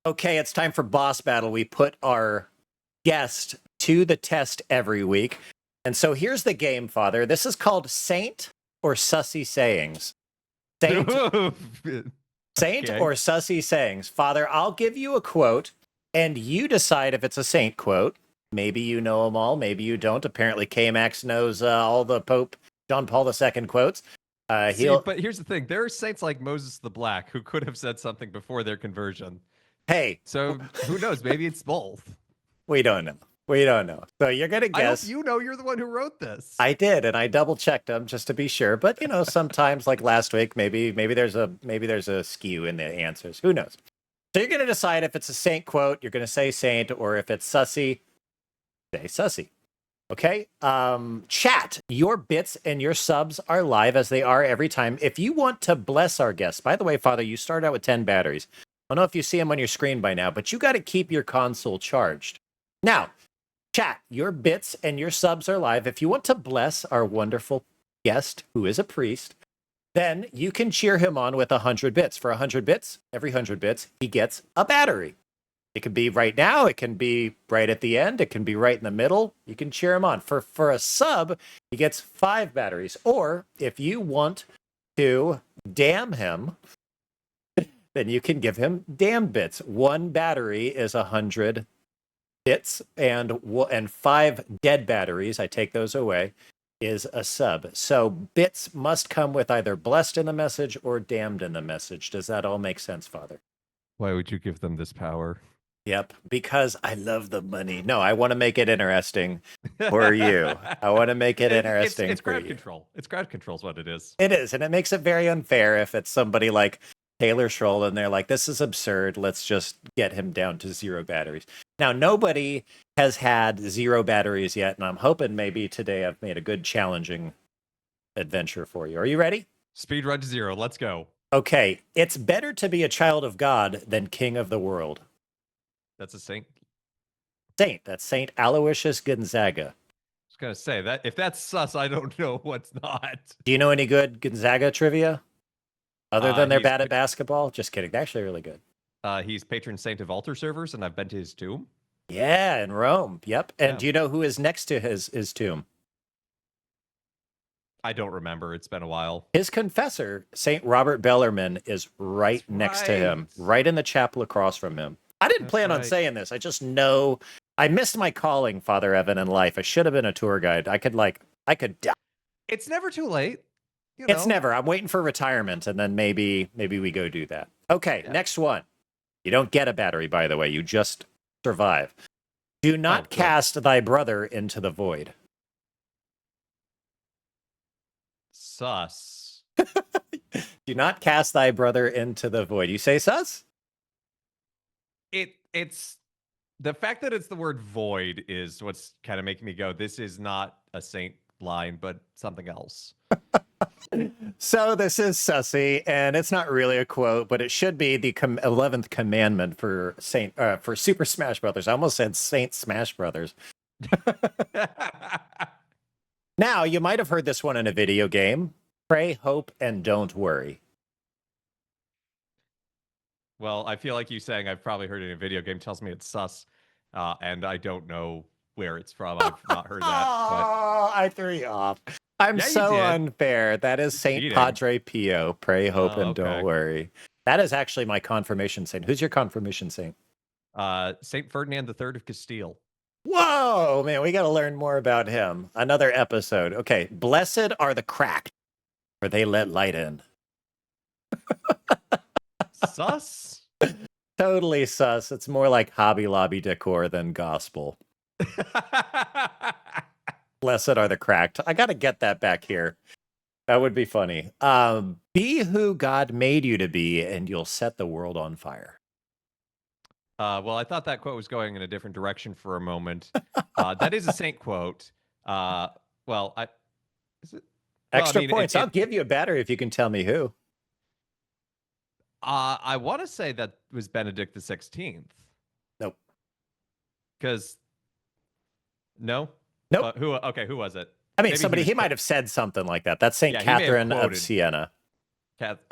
Okay, it's time for boss battle. We put our guest to the test every week. And so here's the game, Father. This is called Saint or Sussy Sayings. Saint, Saint Okay. or Sussy Sayings. Father, I'll give you a quote, and you decide if it's a saint quote. Maybe you know them all, maybe you don't. Apparently, K-Max knows all the Pope John Paul II quotes. But here's the thing. There are saints like Moses the Black who could have said something before their conversion. Hey, So who knows? Maybe it's both. we don't know. We don't know. So you're going to guess. I hope you know you're the one who wrote this. I did, and I double checked them just to be sure. But sometimes, like last week, maybe there's a skew in the answers. Who knows? So you're going to decide if it's a saint quote. You're going to say saint, or if it's sussy, say sussy. Okay. Chat. Your bits and your subs are live as they are every time. If you want to bless our guests, by the way, Father, you start out with 10 batteries. I don't know if you see them on your screen by now, but you got to keep your console charged. Now, chat, your bits and your subs are live. If you want to bless our wonderful guest, who is a priest, then you can cheer him on with 100 bits. For 100 bits, every 100 bits, he gets a battery. It can be right now. It can be right at the end. It can be right in the middle. You can cheer him on. For a sub, he gets 5 batteries. Or if you want to damn him, then you can give him damn bits. 1 battery is 100 bits, and 5 dead batteries, I take those away, is a sub. So bits must come with either blessed in the message or damned in the message. Does that all make sense, Father? Why would you give them this power? Yep, because I love the money. No, I want to make it interesting for you. I want to make it interesting it's for crowd you. control. It's crowd control is what it is. It is, and it makes it very unfair if it's somebody like Taylor Schroll and they're like, this is absurd. Let's just get him down to 0 batteries. Now, nobody has had 0 batteries yet, and I'm hoping maybe today I've made a good challenging adventure for you. Are you ready? Speed run to 0. Let's go. Okay, it's better to be a child of God than king of the world. That's a saint. Saint, that's Saint Aloysius Gonzaga. I was gonna say that if that's sus, I don't know what's not. Do you know any good Gonzaga trivia? Other than they're he's bad at basketball? Just kidding. They're actually really good. He's patron saint of altar servers, and I've been to his tomb. Yeah, in Rome. Yep. And Yeah. do you know who is next to his tomb? I don't remember. It's been a while. His confessor, Saint Robert Bellarmine, is right That's next to him, right. right in the chapel across from him. I didn't That's plan on right. saying this. I just know I missed my calling, Father Evan, in life. I should have been a tour guide. I could die. It's never too late. It's never. I'm waiting for retirement, and then maybe we go do that. Okay, Yeah. next one. You don't get a battery, by the way. You just survive. Do not good. cast thy brother into the void. Sus. Do not cast thy brother into the void. You say sus? It's the fact that it's the word void is what's kind of making me go, this is not a saint line, but something else. So this is sussy, and it's not really a quote, but it should be the 11th commandment for for Super Smash Brothers. I almost said Saint Smash Brothers. Now, you might have heard this one in a video game. Pray, hope, and don't worry. Well, I feel like you saying I've probably heard it in a video game tells me it's sus, and I don't know where it's from. I've not heard that. Oh, I threw you off. I'm Yeah, you so did. unfair. That is Saint Cheating. Padre Pio. Pray, hope, Oh, and don't okay. worry. That is actually my confirmation saint. Who's your confirmation saint? Saint Ferdinand III of Castile. Whoa, man, we got to learn more about him. Another episode. Okay, blessed are the cracked, for they let light in. Sus? Totally sus. It's more like Hobby Lobby decor than gospel. Blessed are the cracked. I got to get that back here. That would be funny. Be who God made you to be, and you'll set the world on fire. Well, I thought that quote was going in a different direction for a moment. That is a saint quote. Uh, well, I is it? Well, I Extra mean, points. I'll give you a battery if you can tell me who. I want to say that was Benedict the 16th. Nope. Because no, Nope. who? Okay, who was it? I mean, Maybe he somebody, was. he might have said something like that. That's St. Yeah, he may have Catherine of quoted. Siena.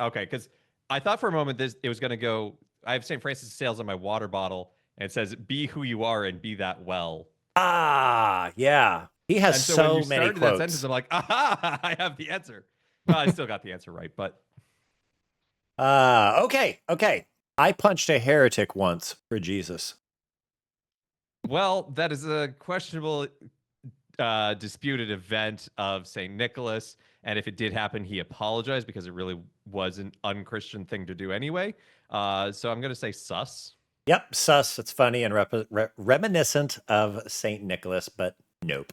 Okay, because I thought for a moment this it was going to go. I have St. Francis of Sales on my water bottle, and it says, "Be who you are and be that well." Ah, yeah. He has And so when you so many started that sentence, quotes. I'm like, aha, I have the answer. Well, I still got the answer right, but Okay, okay. I punched a heretic once for Jesus. well, that is a questionable, disputed event of St. Nicholas. And if it did happen, he apologized because it really was an unchristian thing to do anyway. So I'm going to say sus. Yep, sus. It's funny and reminiscent of St. Nicholas, but nope.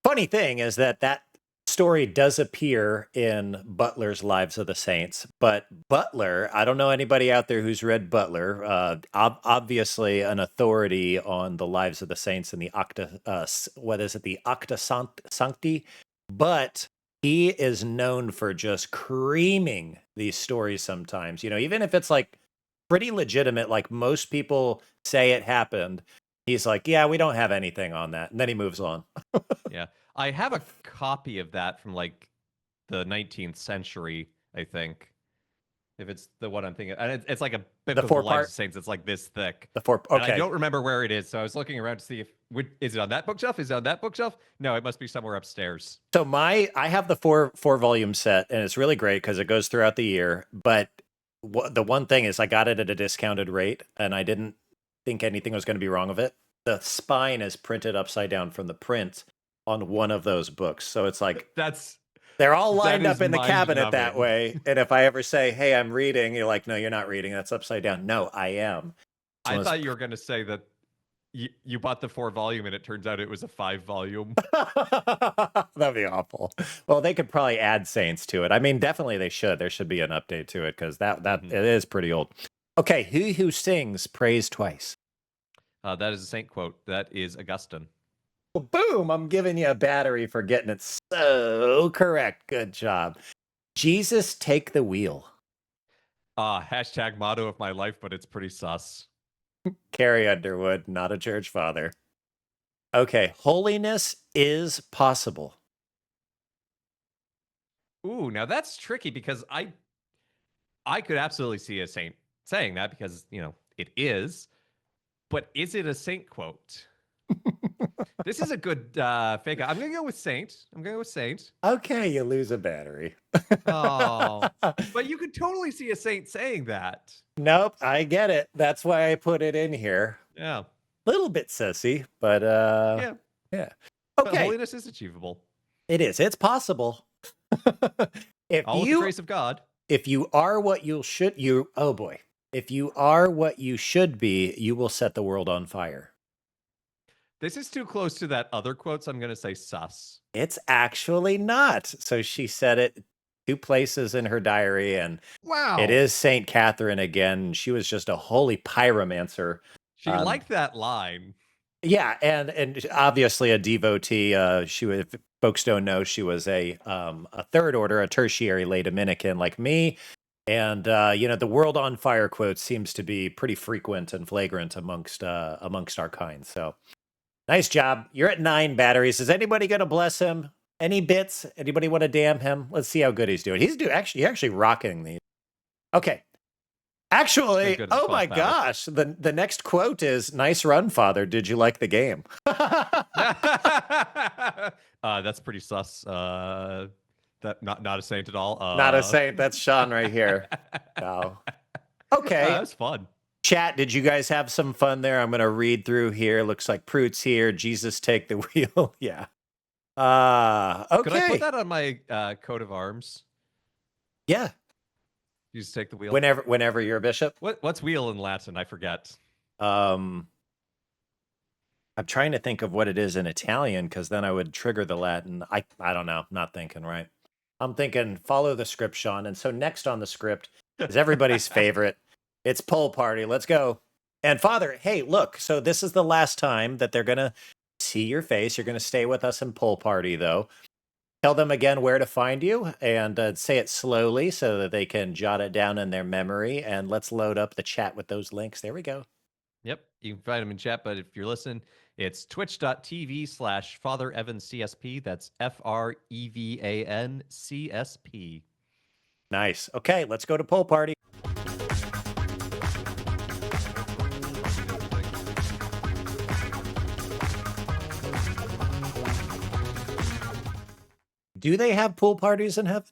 Funny thing is that that story does appear in Butler's Lives of the Saints, but Butler, I don't know anybody out there who's read Butler, obviously an authority on the Lives of the Saints and the what is it, the Sancti, but he is known for just creaming these stories sometimes, even if it's like pretty legitimate, like most people say it happened. He's like, yeah, we don't have anything on that. And then he moves on. Yeah. I have a copy of that from like the 19th century, I think. If it's the one I'm thinking, and it's like a The book of the four Lives of part, Saints. It's like this thick, the four. and I Okay. don't remember where it is. So I was looking around to see if is it on that bookshelf? Is it on that bookshelf? No, it must be somewhere upstairs. So I have the four volume set, and it's really great because it goes throughout the year. But the one thing is, I got it at a discounted rate, and I didn't think anything was going to be wrong with it. The spine is printed upside down from the print on one of those books, so it's like they're all that lined is up in the mind cabinet that numbing. way. And if I ever say, "Hey, I'm reading," you're like, "No, you're not reading. That's upside down." No, I am. I thought you were going to say that you bought the 4 volume and it turns out it was a 5 volume. That'd be awful. Well, they could probably add Saints to it. I mean, definitely they should. There should be an update to it because it is pretty old. Okay, he who sings prays twice. That is a saint quote. That is Augustine. Well, boom! I'm giving you a battery for getting it so correct. Good job. Jesus, take the wheel. Hashtag motto of my life, but it's pretty sus. Carrie Underwood, not a church father. Okay, holiness is possible. Ooh, now that's tricky because I could absolutely see a saint saying that because, it is, but is it a saint quote? This is a good fake out. I'm going to go with saint. I'm going to go with saint. Okay, you lose a battery. Oh, but you could totally see a saint saying that. Nope, I get it. That's why I put it in here. Yeah. Little bit sissy, but Yeah. yeah. But Okay, holiness is achievable. it is. It's possible. All with the grace of God. If you are what oh boy. If you are what you should be, you will set the world on fire. This is too close to that other quote, so I'm going to say sus. It's actually not. So she said it 2 places in her diary, and Wow. it is Saint Catherine again. She was just a holy pyromancer. She liked that line. Yeah, and obviously a devotee. If folks don't know, she was a third order, a tertiary lay Dominican like me. And the world on fire quote seems to be pretty frequent and flagrant amongst our kind. So nice job. You're at 9 batteries. Is anybody gonna bless him? Any bits? Anybody want to damn him? Let's see how good he's doing. He's actually rocking these. Okay. Actually, oh my gosh, the next quote is, "Nice run, Father. Did you like the game?" That's pretty sus. That not a saint at all. Not a saint. That's Shaun right here. No. Okay. That was fun. Chat, did you guys have some fun there? I'm going to read through here. Looks like Prout's here. Jesus, take the wheel. Yeah. Okay. Could I put that on my coat of arms? Yeah. You just take the wheel. Whenever you're a bishop. What's wheel in Latin? I forget. I'm trying to think of what it is in Italian because then I would trigger the Latin. I don't know. Not thinking right. I'm thinking follow the script, Shaun. And so next on the script is everybody's favorite. It's poll party. Let's go. And Father, hey, look, so this is the last time that they're going to see your face. You're going to stay with us in Pool Party, though. Tell them again where to find you and say it slowly so that they can jot it down in their memory. And let's load up the chat with those links. There we go. Yep, you can find them in chat, but if you're listening, it's twitch.tv/Father Evan CSP. That's FREVAN CSP. Nice. Okay, let's go to Pool Party. Do they have pool parties in heaven?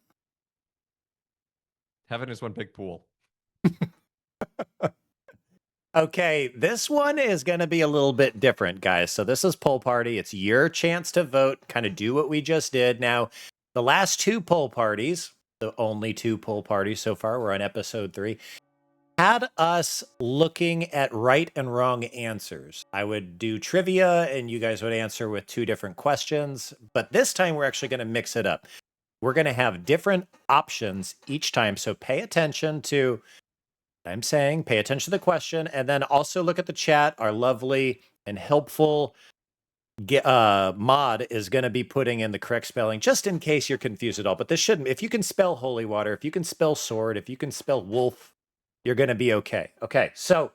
Heaven is one big pool. Okay, this one is going to be a little bit different, guys. So this is Poll Party. It's your chance to vote, kind of do what we just did. Now, the last two poll parties, the only two poll parties so far, we're on episode 3, had us looking at right and wrong answers. I would do trivia and you guys would answer with 2 different questions, but this time we're actually going to mix it up. We're going to have different options each time, so pay attention to I'm saying pay attention to the question and then also look at the chat. Our lovely and helpful mod is going to be putting in the correct spelling just in case you're confused at all. But this shouldn't. If you can spell holy water, if you can spell sword, if you can spell wolf, you're going to be okay. Okay, so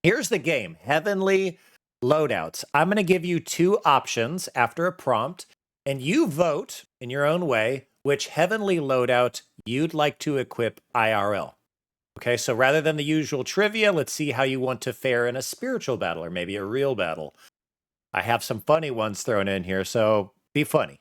here's the game. Heavenly loadouts. I'm going to give you 2 options after a prompt, and you vote in your own way which heavenly loadout you'd like to equip IRL. Okay, so rather than the usual trivia, let's see how you want to fare in a spiritual battle or maybe a real battle. I have some funny ones thrown in here, so be funny.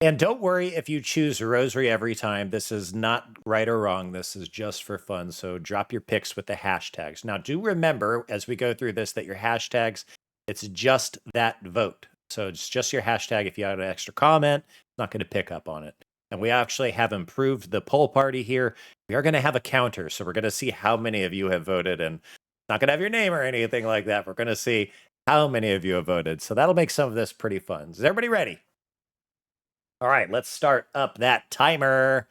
And don't worry if you choose rosary every time. This is not right or wrong. This is just for fun. So drop your picks with the hashtags. Now, do remember as we go through this that your hashtags, it's just that vote. So it's just your hashtag. If you have an extra comment, it's not going to pick up on it. And we actually have improved the poll party here. We are going to have a counter. So we're going to see how many of you have voted and not going to have your name or anything like that. We're going to see how many of you have voted. So that'll make some of this pretty fun. Is everybody ready? All right, let's start up that timer.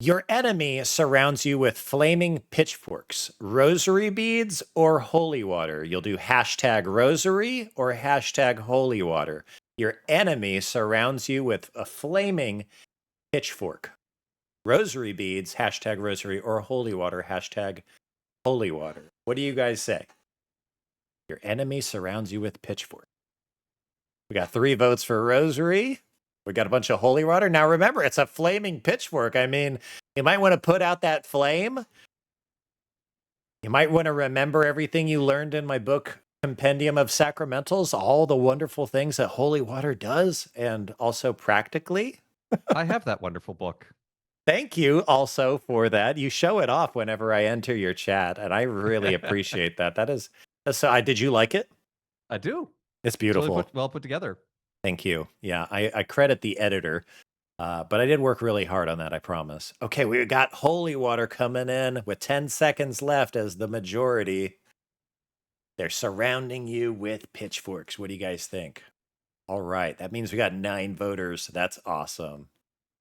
Your enemy surrounds you with flaming pitchforks, rosary beads, or holy water. You'll do hashtag rosary or hashtag holy water. Your enemy surrounds you with a flaming pitchfork, rosary beads, hashtag rosary, or holy water, hashtag holy water. What do you guys say? Your enemy surrounds you with pitchfork. We got 3 votes for rosary. We got a bunch of holy water. Now remember, it's a flaming pitchfork. I mean, you might want to put out that flame. You might want to remember everything you learned in my book, Compendium of Sacramentals, all the wonderful things that holy water does, and also practically. I have that wonderful book. Thank you also for that. You show it off whenever I enter your chat, and I really appreciate that. That's so. Did you like it? I do. It's It's really beautiful. well put together. Thank you. Yeah, I credit the editor, but I did work really hard on that, I promise. Okay, we got holy water coming in with 10 seconds left as the majority. They're surrounding you with pitchforks. What do you guys think? All right, that means we got 9 voters. That's awesome.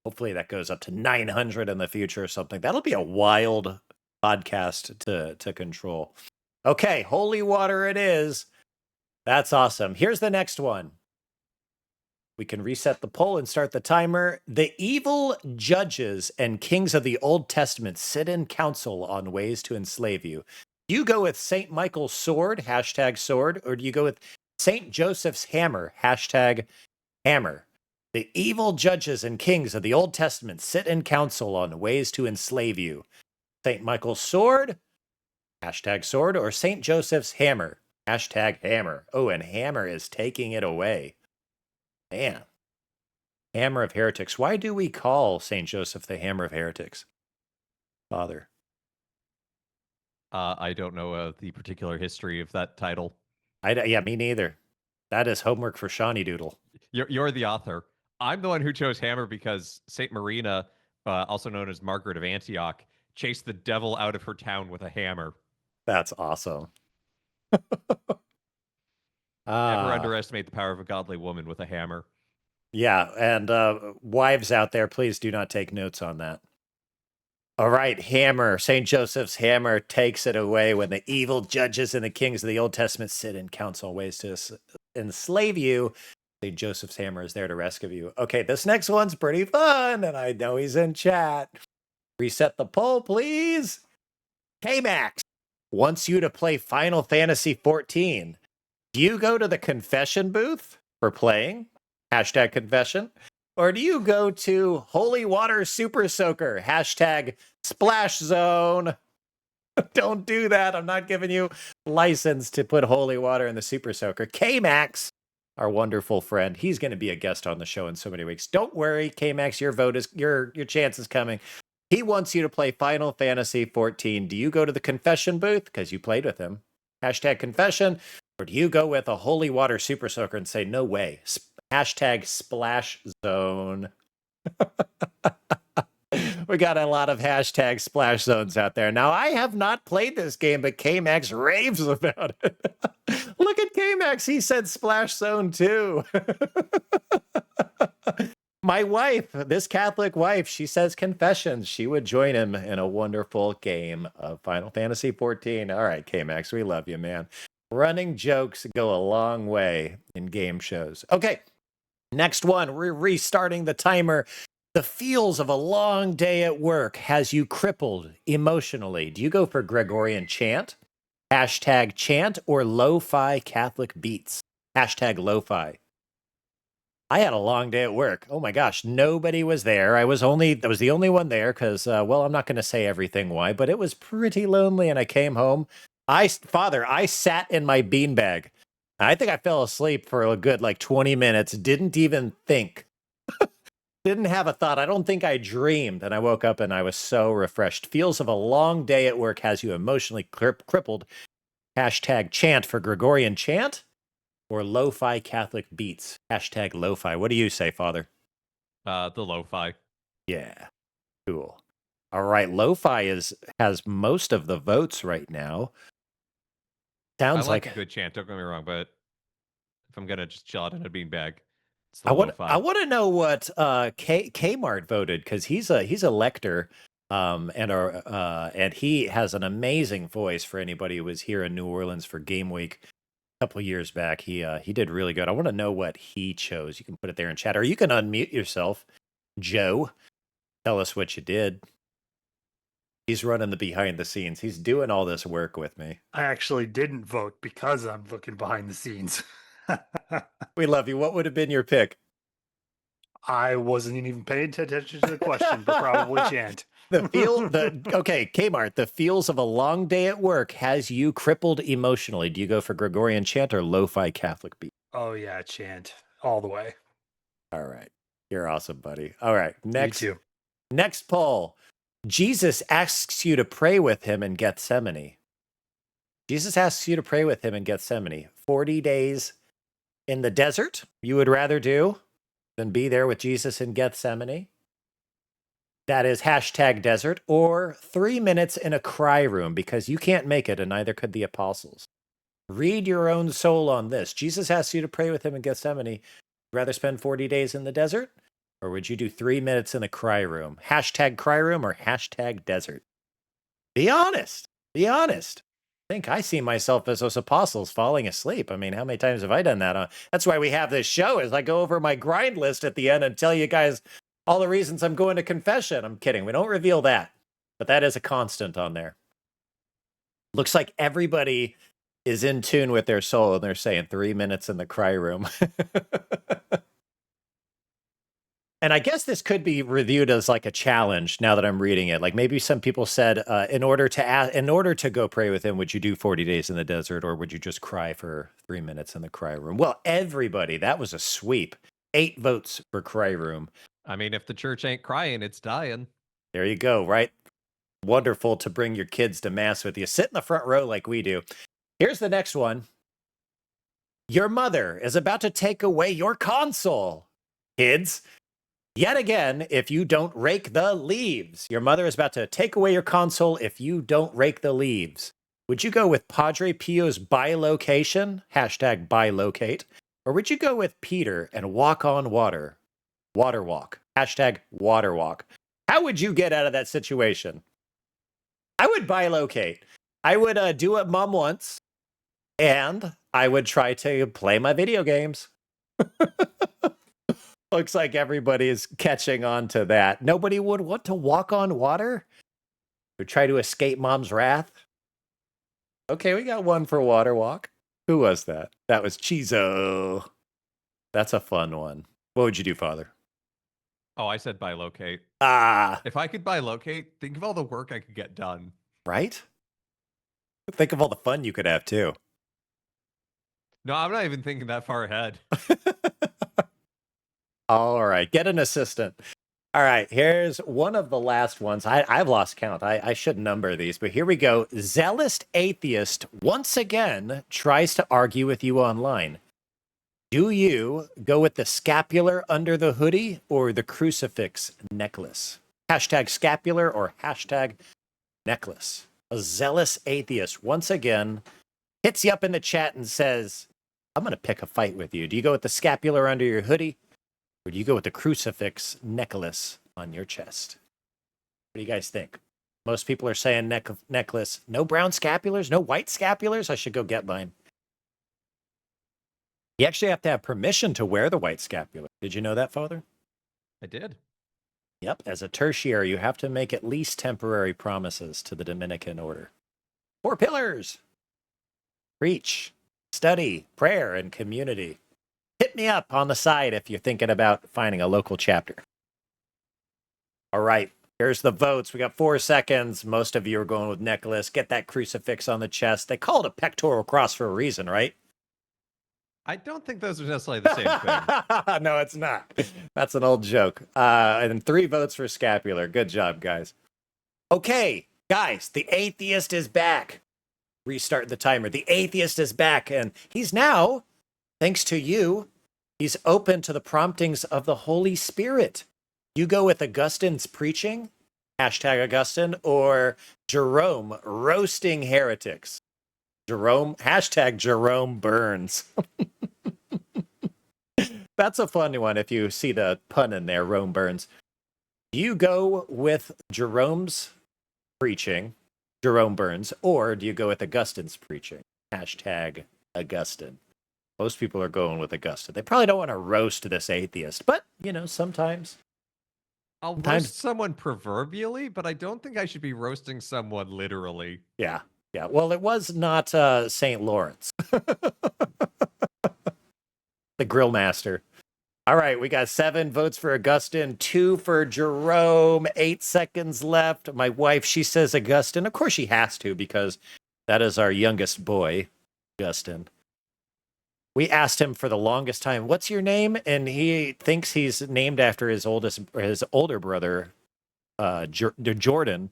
Hopefully that goes up to 900 in the future or something. That'll be a wild podcast to control. Okay, holy water it is. That's awesome. Here's the next one. We can reset the poll and start the timer. The evil judges and kings of the Old Testament sit in council on ways to enslave you. Do you go with St. Michael's sword, hashtag sword, or do you go with St. Joseph's hammer, hashtag hammer? The evil judges and kings of the Old Testament sit in council on ways to enslave you. St. Michael's sword, hashtag sword, or St. Joseph's hammer, hashtag hammer. Oh, and hammer is taking it away. Man. Hammer of Heretics. Why do we call St. Joseph the Hammer of Heretics? Father. I don't know the particular history of that title. Yeah, me neither. That is homework for Shawnee Doodle. You're the author. I'm the one who chose Hammer because Saint Marina, also known as Margaret of Antioch, chased the devil out of her town with a hammer. That's awesome. Never underestimate the power of a godly woman with a hammer. Yeah, and wives out there, please do not take notes on that. All right, hammer. St. Joseph's hammer takes it away when the evil judges and the kings of the Old Testament sit and counsel ways to enslave you. St. Joseph's hammer is there to rescue you. Okay, this next one's pretty fun, and I know he's in chat. Reset the poll, please. K-Max wants you to play Final Fantasy 14. Do you go to the confession booth for playing? Hashtag confession. Or do you go to Holy Water Super Soaker? Hashtag Splash Zone. Don't do that. I'm not giving you license to put holy water in the Super Soaker. K-Max, our wonderful friend, he's going to be a guest on the show in so many weeks. Don't worry, K-Max, your vote is your chance is coming. He wants you to play Final Fantasy 14. Do you go to the confession booth because you played with him? Hashtag confession. Or do you go with a holy water super soaker and say, no way? Hashtag splash zone. We got a lot of hashtag splash zones out there. Now, I have not played this game, but K-Max raves about it. Look at K-Max. He said splash zone too. My wife, this Catholic wife, she says confessions. She would join him in a wonderful game of Final Fantasy 14. All right, K-Max, we love you, man. Running jokes go a long way in game shows. Okay, next one. We're restarting the timer. The feels of a long day at work has you crippled emotionally. Do you go for Gregorian chant? Hashtag chant or lo-fi Catholic beats? Hashtag lo-fi. I had a long day at work. Oh my gosh, nobody was there. I was the only one there because, well, I'm not going to say everything why, but it was pretty lonely. And I came home. I sat in my beanbag. I think I fell asleep for a good 20 minutes. Didn't even think. Didn't have a thought. I don't think I dreamed. And I woke up and I was so refreshed. Feels of a long day at work has you emotionally crippled. Hashtag chant for Gregorian chant. Or lo-fi Catholic beats. Hashtag lo-fi. What do you say, Father? The lo-fi. Yeah. Cool. All right. Lo-fi has most of the votes right now. Sounds I like like a good chant, don't get me wrong, but if I'm gonna just chill out in a beanbag, it's the I lo-fi. want to know what Kmart voted because he's a lector, and he has an amazing voice for anybody who was here in New Orleans for Game Week couple years back. He did really good. I want to know what he chose. You can put it there in chat, or you can unmute yourself, Joe. Tell us what you did. He's running the behind the scenes. He's doing all this work with me. I actually didn't vote because I'm looking behind the scenes. We love you. What would have been your pick? I wasn't even paying attention to the question, but probably chant. Okay, Kmart, the feels of a long day at work has you crippled emotionally. Do you go for Gregorian chant or lo-fi Catholic beat? Oh yeah, chant all the way. All right. You're awesome, buddy. All right. Next. You too. Next poll. Jesus asks you to pray with him in Gethsemane. Jesus asks you to pray with him in Gethsemane. 40 days in the desert, you would rather do than be there with Jesus in Gethsemane. That is hashtag desert, or 3 minutes in a cry room because you can't make it and neither could the apostles. Read your own soul on this. Jesus asks you to pray with him in Gethsemane. Would you rather spend 40 days in the desert? Or would you do 3 minutes in the cry room? Hashtag cry room or hashtag desert? Be honest. Be honest. I think I see myself as those apostles falling asleep. I mean, how many times have I done that? That's why we have this show, is I go over my grind list at the end and tell you guys all the reasons I'm going to confession. I'm kidding. We don't reveal that. But that is a constant on there. Looks like everybody is in tune with their soul and they're saying 3 minutes in the cry room. And I guess this could be reviewed as like a challenge now that I'm reading it. Like maybe some people said, in order to go pray with him, would you do 40 days in the desert or would you just cry for 3 minutes in the cry room? Well, everybody, that was a sweep. 8 votes for cry room. I mean, if the church ain't crying, it's dying. There you go, right? Wonderful to bring your kids to mass with you. Sit in the front row like we do. Here's the next one. Your mother is about to take away your console. Kids, yet again, if you don't rake the leaves. Your mother is about to take away your console if you don't rake the leaves. Would you go with Padre Pio's bilocation? Hashtag bilocate. Or would you go with Peter and walk on water? Water walk. Hashtag water walk. How would you get out of that situation? I would bilocate. I would do what Mom wants, and I would try to play my video games. Looks like everybody is catching on to that. Nobody would want to walk on water or try to escape Mom's wrath. Okay, we got one for water walk. Who was that? That was Chizo. That's a fun one. What would you do, Father? Oh, I said bilocate. Ah, If I could bilocate, think of all the work I could get done. right? Think of all the fun you could have, too. No, I'm not even thinking that far ahead. All right, get an assistant. All right, here's one of the last ones. I've lost count. I should number these, but here we go. Zealous atheist once again tries to argue with you online. Do you go with the scapular under the hoodie or the crucifix necklace? Hashtag scapular or hashtag necklace. A zealous atheist once again hits you up in the chat and says, I'm going to pick a fight with you. Do you go with the scapular under your hoodie or do you go with the crucifix necklace on your chest? What do you guys think? Most people are saying necklace. No brown scapulars? No white scapulars? I should go get mine. You actually have to have permission to wear the white scapular. Did you know that, Father? I did. Yep. As a tertiary, you have to make at least temporary promises to the Dominican order. 4 pillars. Preach, study, prayer, and community. Hit me up on the side if you're thinking about finding a local chapter. All right. Here's the votes. We got 4 seconds. Most of you are going with necklace. Get that crucifix on the chest. They call it a pectoral cross for a reason, right? I don't think those are necessarily the same thing. No, it's not. That's an old joke. And 3 votes for scapular. Good job, guys. Okay, guys, the atheist is back. Restart the timer. The atheist is back, and he's now, thanks to you, he's open to the promptings of the Holy Spirit. You go with Augustine's preaching, hashtag Augustine, or Jerome roasting heretics. Jerome, hashtag Jerome Burns. That's a funny one if you see the pun in there, Rome Burns. Do you go with Jerome's preaching, Jerome Burns, or do you go with Augustine's preaching? Hashtag Augustine. Most people are going with Augustine. They probably don't want to roast this atheist, but, you know, sometimes. I'll roast someone proverbially, but I don't think I should be roasting someone literally. Yeah. Yeah. Well, it was not St. Lawrence. The grill master. All right, we got 7 votes for Augustine, 2 for Jerome, 8 seconds left. My wife, she says Augustine. Of course she has to because that is our youngest boy, Augustine. We asked him for the longest time, what's your name? And he thinks he's named after his older brother, Jordan.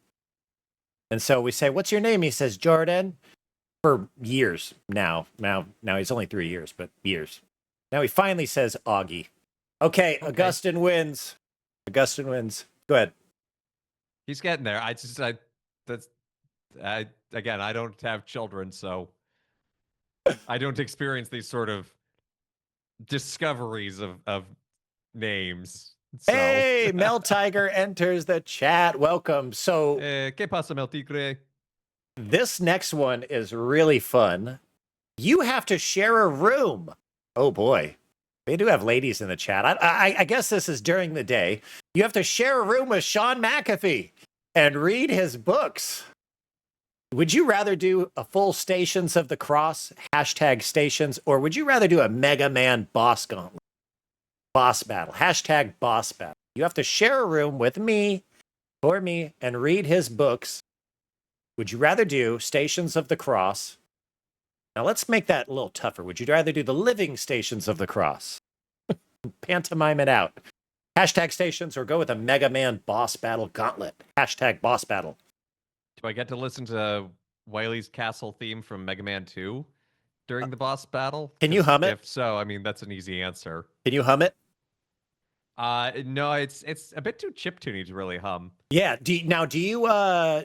And so we say, what's your name? He says, Jordan, for years now. Now he's only 3 years, but years. Now he finally says Augie. Okay, Augustine wins. Augustine wins. Go ahead. He's getting there. I don't have children, so I don't experience these sort of discoveries of names. So. Hey, Mel Tiger enters the chat. Welcome. So, ¿Qué pasa, Mel Tigre? This next one is really fun. You have to share a room. Oh boy. We do have ladies in the chat. I guess this is during the day. You have to share a room with Shaun McAfee and read his books. Would you rather do a full Stations of the Cross, hashtag Stations, or would you rather do a Mega Man boss gauntlet? Boss battle, hashtag boss battle. You have to share a room with me, for me, and read his books. Would you rather do Stations of the Cross? Now let's make that a little tougher. Would you rather do the living Stations of the Cross? Pantomime it out. Hashtag Stations or go with a Mega Man boss battle gauntlet. Hashtag boss battle. Do I get to listen to Wily's Castle theme from Mega Man 2 during the boss battle? Can you hum it? If so, I mean, that's an easy answer. Can you hum it? No, it's a bit too chiptune to really hum. Yeah. Do you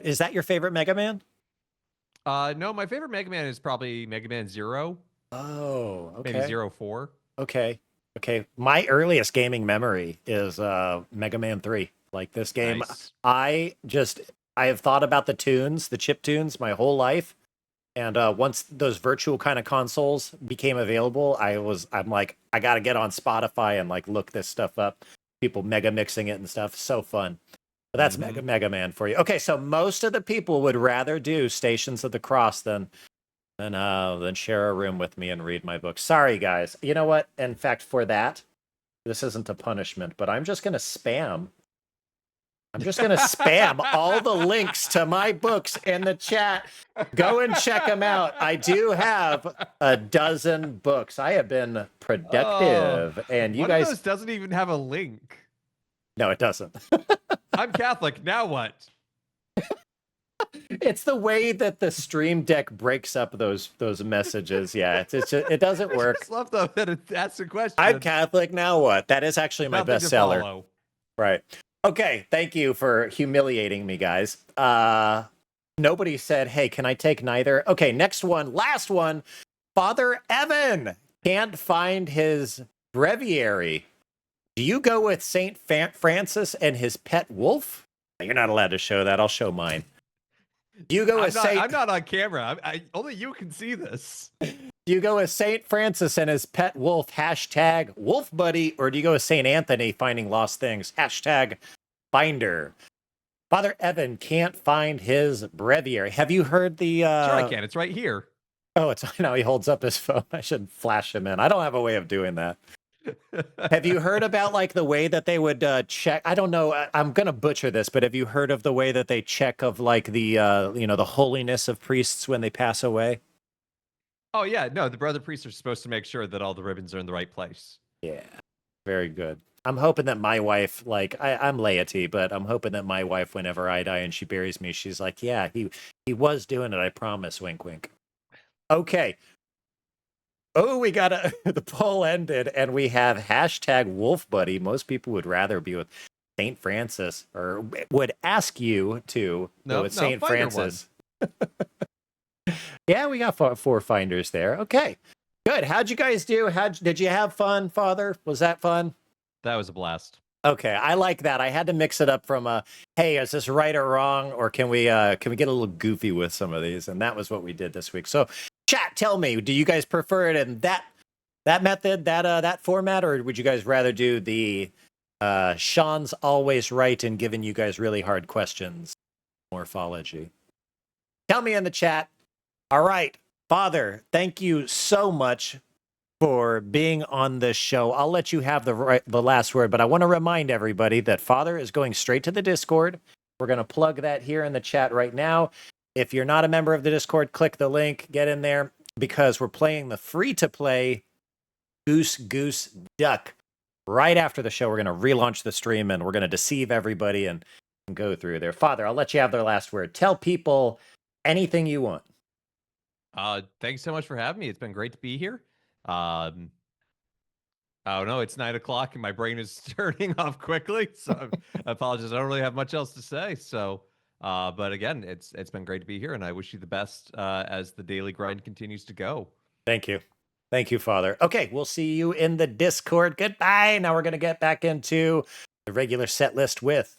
is that your favorite Mega Man? No, my favorite Mega Man is probably Mega Man 0. Oh, okay. Maybe 04. Okay. My earliest gaming memory is Mega Man 3. Like this game, Nice. I have thought about the tunes, the chip tunes, my whole life. And once those virtual kind of consoles became available, I'm like, I got to get on Spotify and like look this stuff up. People mega mixing it and stuff. So fun. But that's Mega Man for you. Okay, so most of the people would rather do Stations of the Cross than share a room with me and read my book. Sorry, guys. You know what? In fact, for that, this isn't a punishment, but I'm just going to spam. I'm just going to spam all the links to my books in the chat. Go and check them out. I do have a dozen books. I have been productive. And you one of guys. those doesn't even have a link. No, it doesn't. I'm Catholic. Now what? It's the way that the Stream Deck breaks up those messages. Yeah, it doesn't work. I just love though that that's the question. I'm Catholic. Now what? That is actually my bestseller. Right. Okay. Thank you for humiliating me, guys. Nobody said, "Hey, can I take neither?" Okay. Next one. Last one. Father Evan can't find his breviary. Do you go with Saint Francis and his pet wolf? You're not allowed to show that. I'll show mine. You go with I'm not on camera. Only you can see this. Do you go with Saint Francis and his pet wolf, hashtag wolf buddy, or do you go with Saint Anthony finding lost things, hashtag finder? Father Evan can't find his breviary. Have you heard the... Sure I can. It's right here. Oh, now he holds up his phone. I should flash him in. I don't have a way of doing that. Have you heard about like the way that they would check? I don't know. I'm gonna butcher this, but have you heard of the way that they check of like the the holiness of priests when they pass away? Oh yeah, no. The brother priests are supposed to make sure that all the ribbons are in the right place. Yeah, very good. I'm hoping that my wife, like I'm laity, but I'm hoping that my wife, whenever I die and she buries me, she's like, yeah, he was doing it. I promise. Wink, wink. Okay. Oh, we got the poll ended, and we have hashtag wolf buddy. Most people would rather be with Saint Francis, or would ask you to go with Saint Francis. Yeah, we got four finders there. Okay, good. How'd you guys do? Did you have fun, Father? Was that fun? That was a blast. Okay, I like that. I had to mix it up from hey, is this right or wrong, or can we get a little goofy with some of these? And that was what we did this week. So, chat, tell me, do you guys prefer it in that method, that format, or would you guys rather do the Shaun's always right and giving you guys really hard questions morphology? Tell me in the chat. All right, Father, thank you so much for being on this show. I'll let you have the last word, but I want to remind everybody that Father is going straight to the Discord. We're going to plug that here in the chat right now. If you're not a member of the Discord, click the link, get in there, because we're playing the free-to-play Goose Duck. Right after the show, we're going to relaunch the stream, and we're going to deceive everybody and go through there. Father, I'll let you have their last word. Tell people anything you want. Thanks so much for having me. It's been great to be here. Oh no, it's 9 o'clock and my brain is turning off quickly. So I apologize. I don't really have much else to say. So, but again, it's been great to be here, and I wish you the best as the daily grind continues to go. Thank you. Thank you, Father. Okay, we'll see you in the Discord. Goodbye. Now we're going to get back into the regular set list with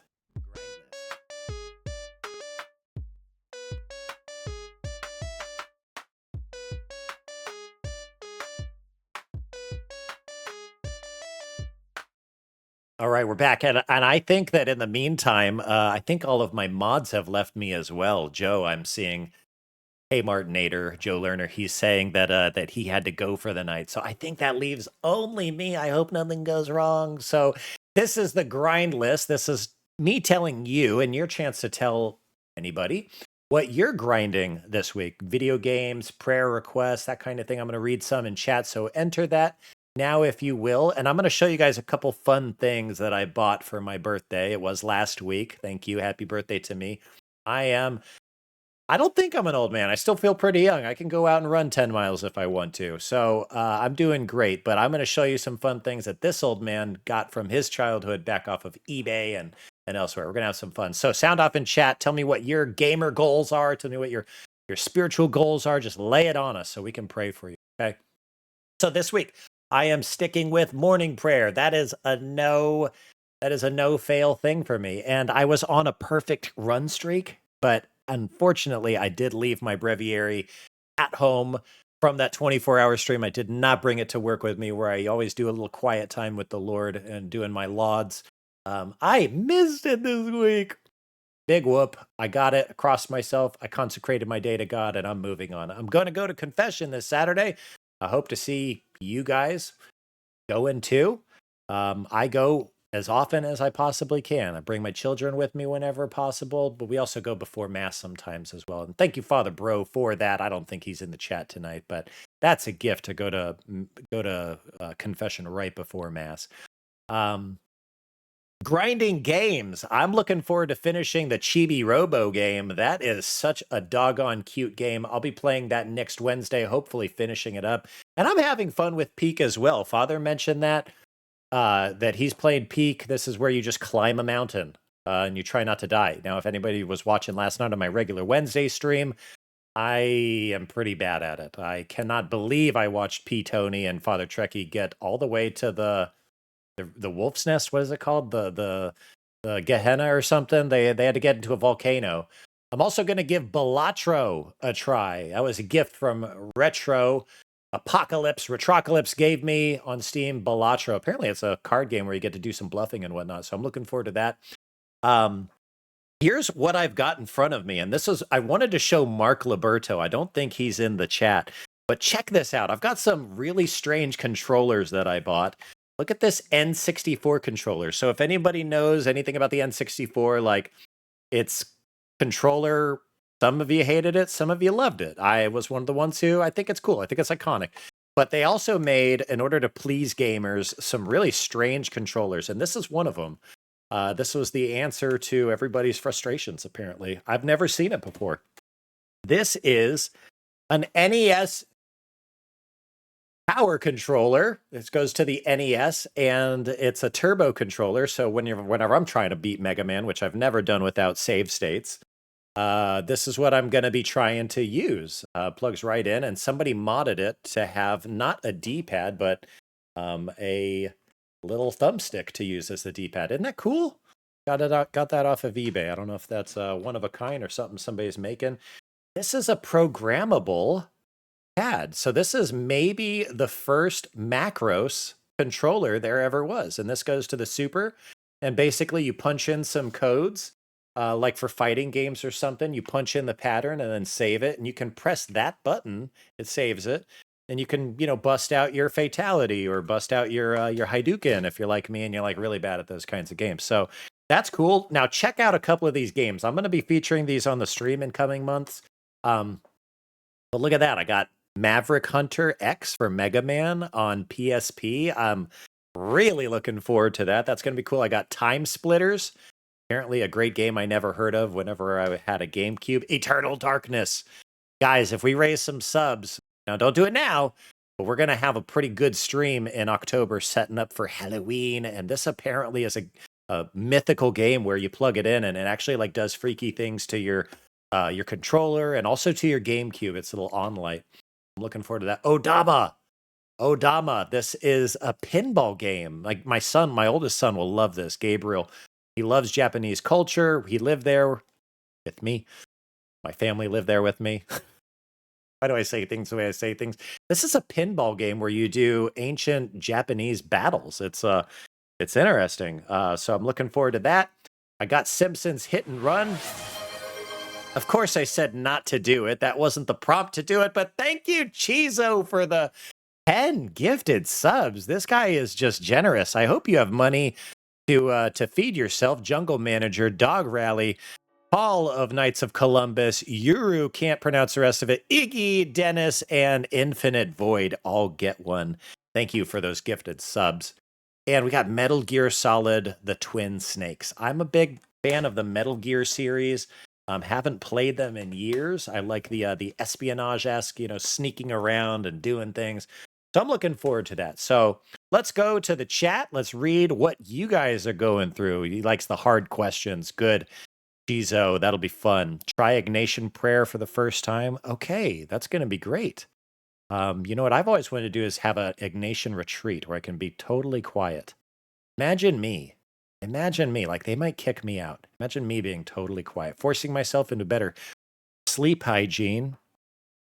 All right, we're back. And I think that in the meantime, I think all of my mods have left me as well. Joe, I'm seeing, hey, Martinator, Joe Lerner, he's saying that he had to go for the night. So I think that leaves only me. I hope nothing goes wrong. So this is the grind list. This is me telling you, and your chance to tell anybody what you're grinding this week. Video games, prayer requests, that kind of thing. I'm going to read some in chat. So enter that now, if you will. And I'm going to show you guys a couple fun things that I bought for my birthday. It was last week. Thank you. Happy birthday to me. I don't think I'm an old man. I still feel pretty young. I can go out and run 10 miles if I want to. So I'm doing great. But I'm going to show you some fun things that this old man got from his childhood back off of eBay and elsewhere. We're going to have some fun. So sound off in chat. Tell me what your gamer goals are. Tell me what your spiritual goals are. Just lay it on us so we can pray for you. Okay. So this week, I am sticking with morning prayer. That is a no That is a no-fail thing for me, and I was on a perfect run streak, but unfortunately, I did leave my breviary at home from that 24-hour stream. I did not bring it to work with me, where I always do a little quiet time with the Lord and doing my lauds. I missed it this week. Big whoop. I got it across myself. I consecrated my day to God, and I'm moving on. I'm going to go to confession this Saturday. I hope to see you guys going too. I go as often as I possibly can. I bring my children with me whenever possible, but we also go before Mass sometimes as well. And thank you, Father Bro, for that. I don't think he's in the chat tonight, but that's a gift to go to confession right before Mass. Grinding games. I'm looking forward to finishing the Chibi Robo game. That is such a doggone cute game. I'll be playing that next Wednesday, hopefully finishing it up. And I'm having fun with Peak as well. Father mentioned that he's played Peak. This is where you just climb a mountain and you try not to die. Now, if anybody was watching last night on my regular Wednesday stream, I am pretty bad at it. I cannot believe I watched P. Tony and Father Trekkie get all the way to the wolf's nest. What is it called? The Gehenna or something. They had to get into a volcano. I'm also going to give Balatro a try. That was a gift from Retrocalypse gave me on Steam. Balatro. Apparently it's a card game where you get to do some bluffing and whatnot. So I'm looking forward to that. Here's what I've got in front of me. And I wanted to show Mark Liberto. I don't think he's in the chat, but check this out. I've got some really strange controllers that I bought. Look at this N64 controller. So if anybody knows anything about the N64, like, it's controller, some of you hated it, some of you loved it. I was one of the ones who, I think it's cool. I think it's iconic. But they also made, in order to please gamers, some really strange controllers. And this is one of them. This was the answer to everybody's frustrations, apparently. I've never seen it before. This is an NES power controller. This goes to the NES, and it's a turbo controller. So whenever I'm trying to beat Mega Man, which I've never done without save states, this is what I'm going to be trying to use. Plugs right in, and somebody modded it to have not a D-pad, but a little thumbstick to use as the D-pad. Isn't that cool? Got that off of eBay. I don't know if that's one of a kind or something somebody's making. This is a programmable pad. So this is maybe the first Macros controller there ever was. And this goes to the Super. And basically you punch in some codes, like for fighting games or something. You punch in the pattern and then save it. And you can press that button. It saves it. And you can, bust out your fatality or bust out your Hadouken if you're like me and you're like really bad at those kinds of games. So that's cool. Now check out a couple of these games. I'm going to be featuring these on the stream in coming months. But look at that. I got Maverick Hunter X for Mega Man on PSP. I'm really looking forward to that. That's going to be cool. I got Time Splitters. Apparently a great game I never heard of whenever I had a GameCube. Eternal Darkness. Guys, if we raise some subs, now don't do it now, but we're going to have a pretty good stream in October setting up for Halloween. And this apparently is a mythical game where you plug it in and it actually like does freaky things to your controller and also to your GameCube. It's a little on-light. I'm looking forward to that. Odama. This is a pinball game. Like my oldest son will love this. Gabriel. He loves Japanese culture. He lived there with me. My family lived there with me. Why do I say things the way I say things? This is a pinball game where you do ancient Japanese battles. It's interesting. So I'm looking forward to that. I got Simpsons Hit and Run. Of course, I said not to do it. That wasn't the prompt to do it, but thank you, Chizo, for the 10 gifted subs. This guy is just generous. I hope you have money to feed yourself. Jungle Manager, Dog Rally, Paul of Knights of Columbus, Yuru, can't pronounce the rest of it, Iggy, Dennis, and Infinite Void all get one. Thank you for those gifted subs. And we got Metal Gear Solid, The Twin Snakes. I'm a big fan of the Metal Gear series. Haven't played them in years. I like the espionage-esque, sneaking around and doing things. So I'm looking forward to that. So let's go to the chat. Let's read what you guys are going through. He likes the hard questions. Good. Chizo, that'll be fun. Try Ignatian Prayer for the first time. Okay, that's going to be great. You know what I've always wanted to do is have an Ignatian retreat where I can be totally quiet. Imagine me Imagine me, like they might kick me out. Imagine me being totally quiet, forcing myself into better sleep hygiene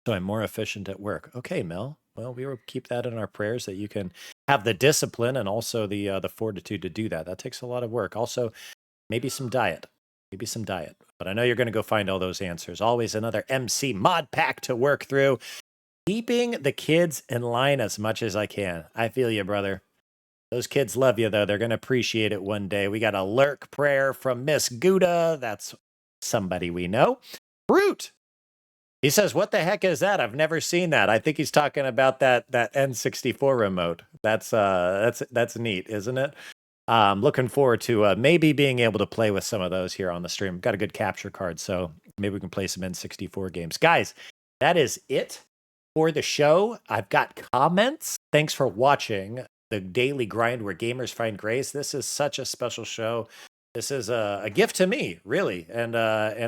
so I'm more efficient at work. Okay, Mel. Well, we will keep that in our prayers that you can have the discipline and also the fortitude to do that. That takes a lot of work. Also, maybe some diet. Maybe some diet. But I know you're going to go find all those answers. Always another MC mod pack to work through. Keeping the kids in line as much as I can. I feel you, brother. Those kids love you, though. They're going to appreciate it one day. We got a lurk prayer from Miss Gouda. That's somebody we know. Brute. He says, "What the heck is that? I've never seen that." I think he's talking about that N64 remote. That's neat, isn't it? Looking forward to maybe being able to play with some of those here on the stream. Got a good capture card, so maybe we can play some N64 games. Guys, that is it for the show. I've got comments. Thanks for watching the daily grind where gamers find grace. This is such a special show. This is a gift to me, really, and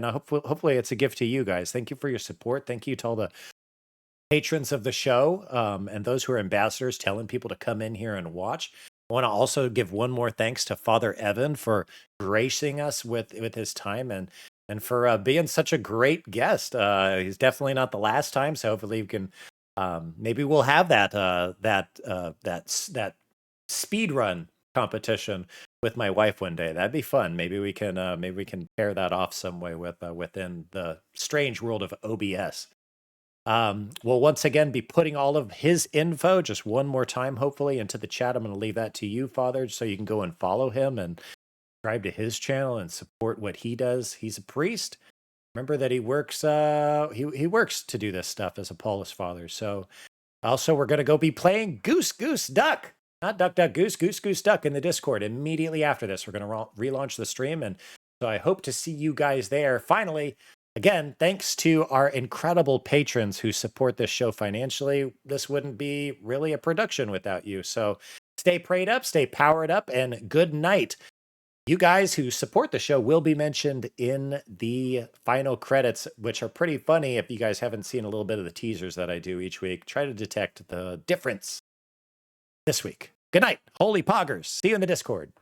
hopefully it's a gift to you guys. Thank you for your support. Thank you to all the patrons of the show and those who are ambassadors, telling people to come in here and watch. I want to also give one more thanks to Father Evan for gracing us with his time and for being such a great guest. He's definitely not the last time, so hopefully you can maybe we'll have that speed run competition with my wife one day. That'd be fun. Maybe we can pair that off some way with within the strange world of OBS. We'll once again be putting all of his info just one more time, hopefully, into the chat. I'm going to leave that to you, Father, so you can go and follow him and subscribe to his channel and support what he does. He's a priest. Remember that he works he works to do this stuff as a Paulist father. So also we're going to go be playing Goose Goose Duck. Not Duck Duck Goose, Goose Goose Duck in the Discord immediately after this. We're going to relaunch the stream, and so I hope to see you guys there. Finally, again, thanks to our incredible patrons who support this show financially. This wouldn't be really a production without you. So stay prayed up, stay powered up, and good night. You guys who support the show will be mentioned in the final credits, which are pretty funny if you guys haven't seen a little bit of the teasers that I do each week. Try to detect the difference this week. Good night, holy poggers. See you in the Discord.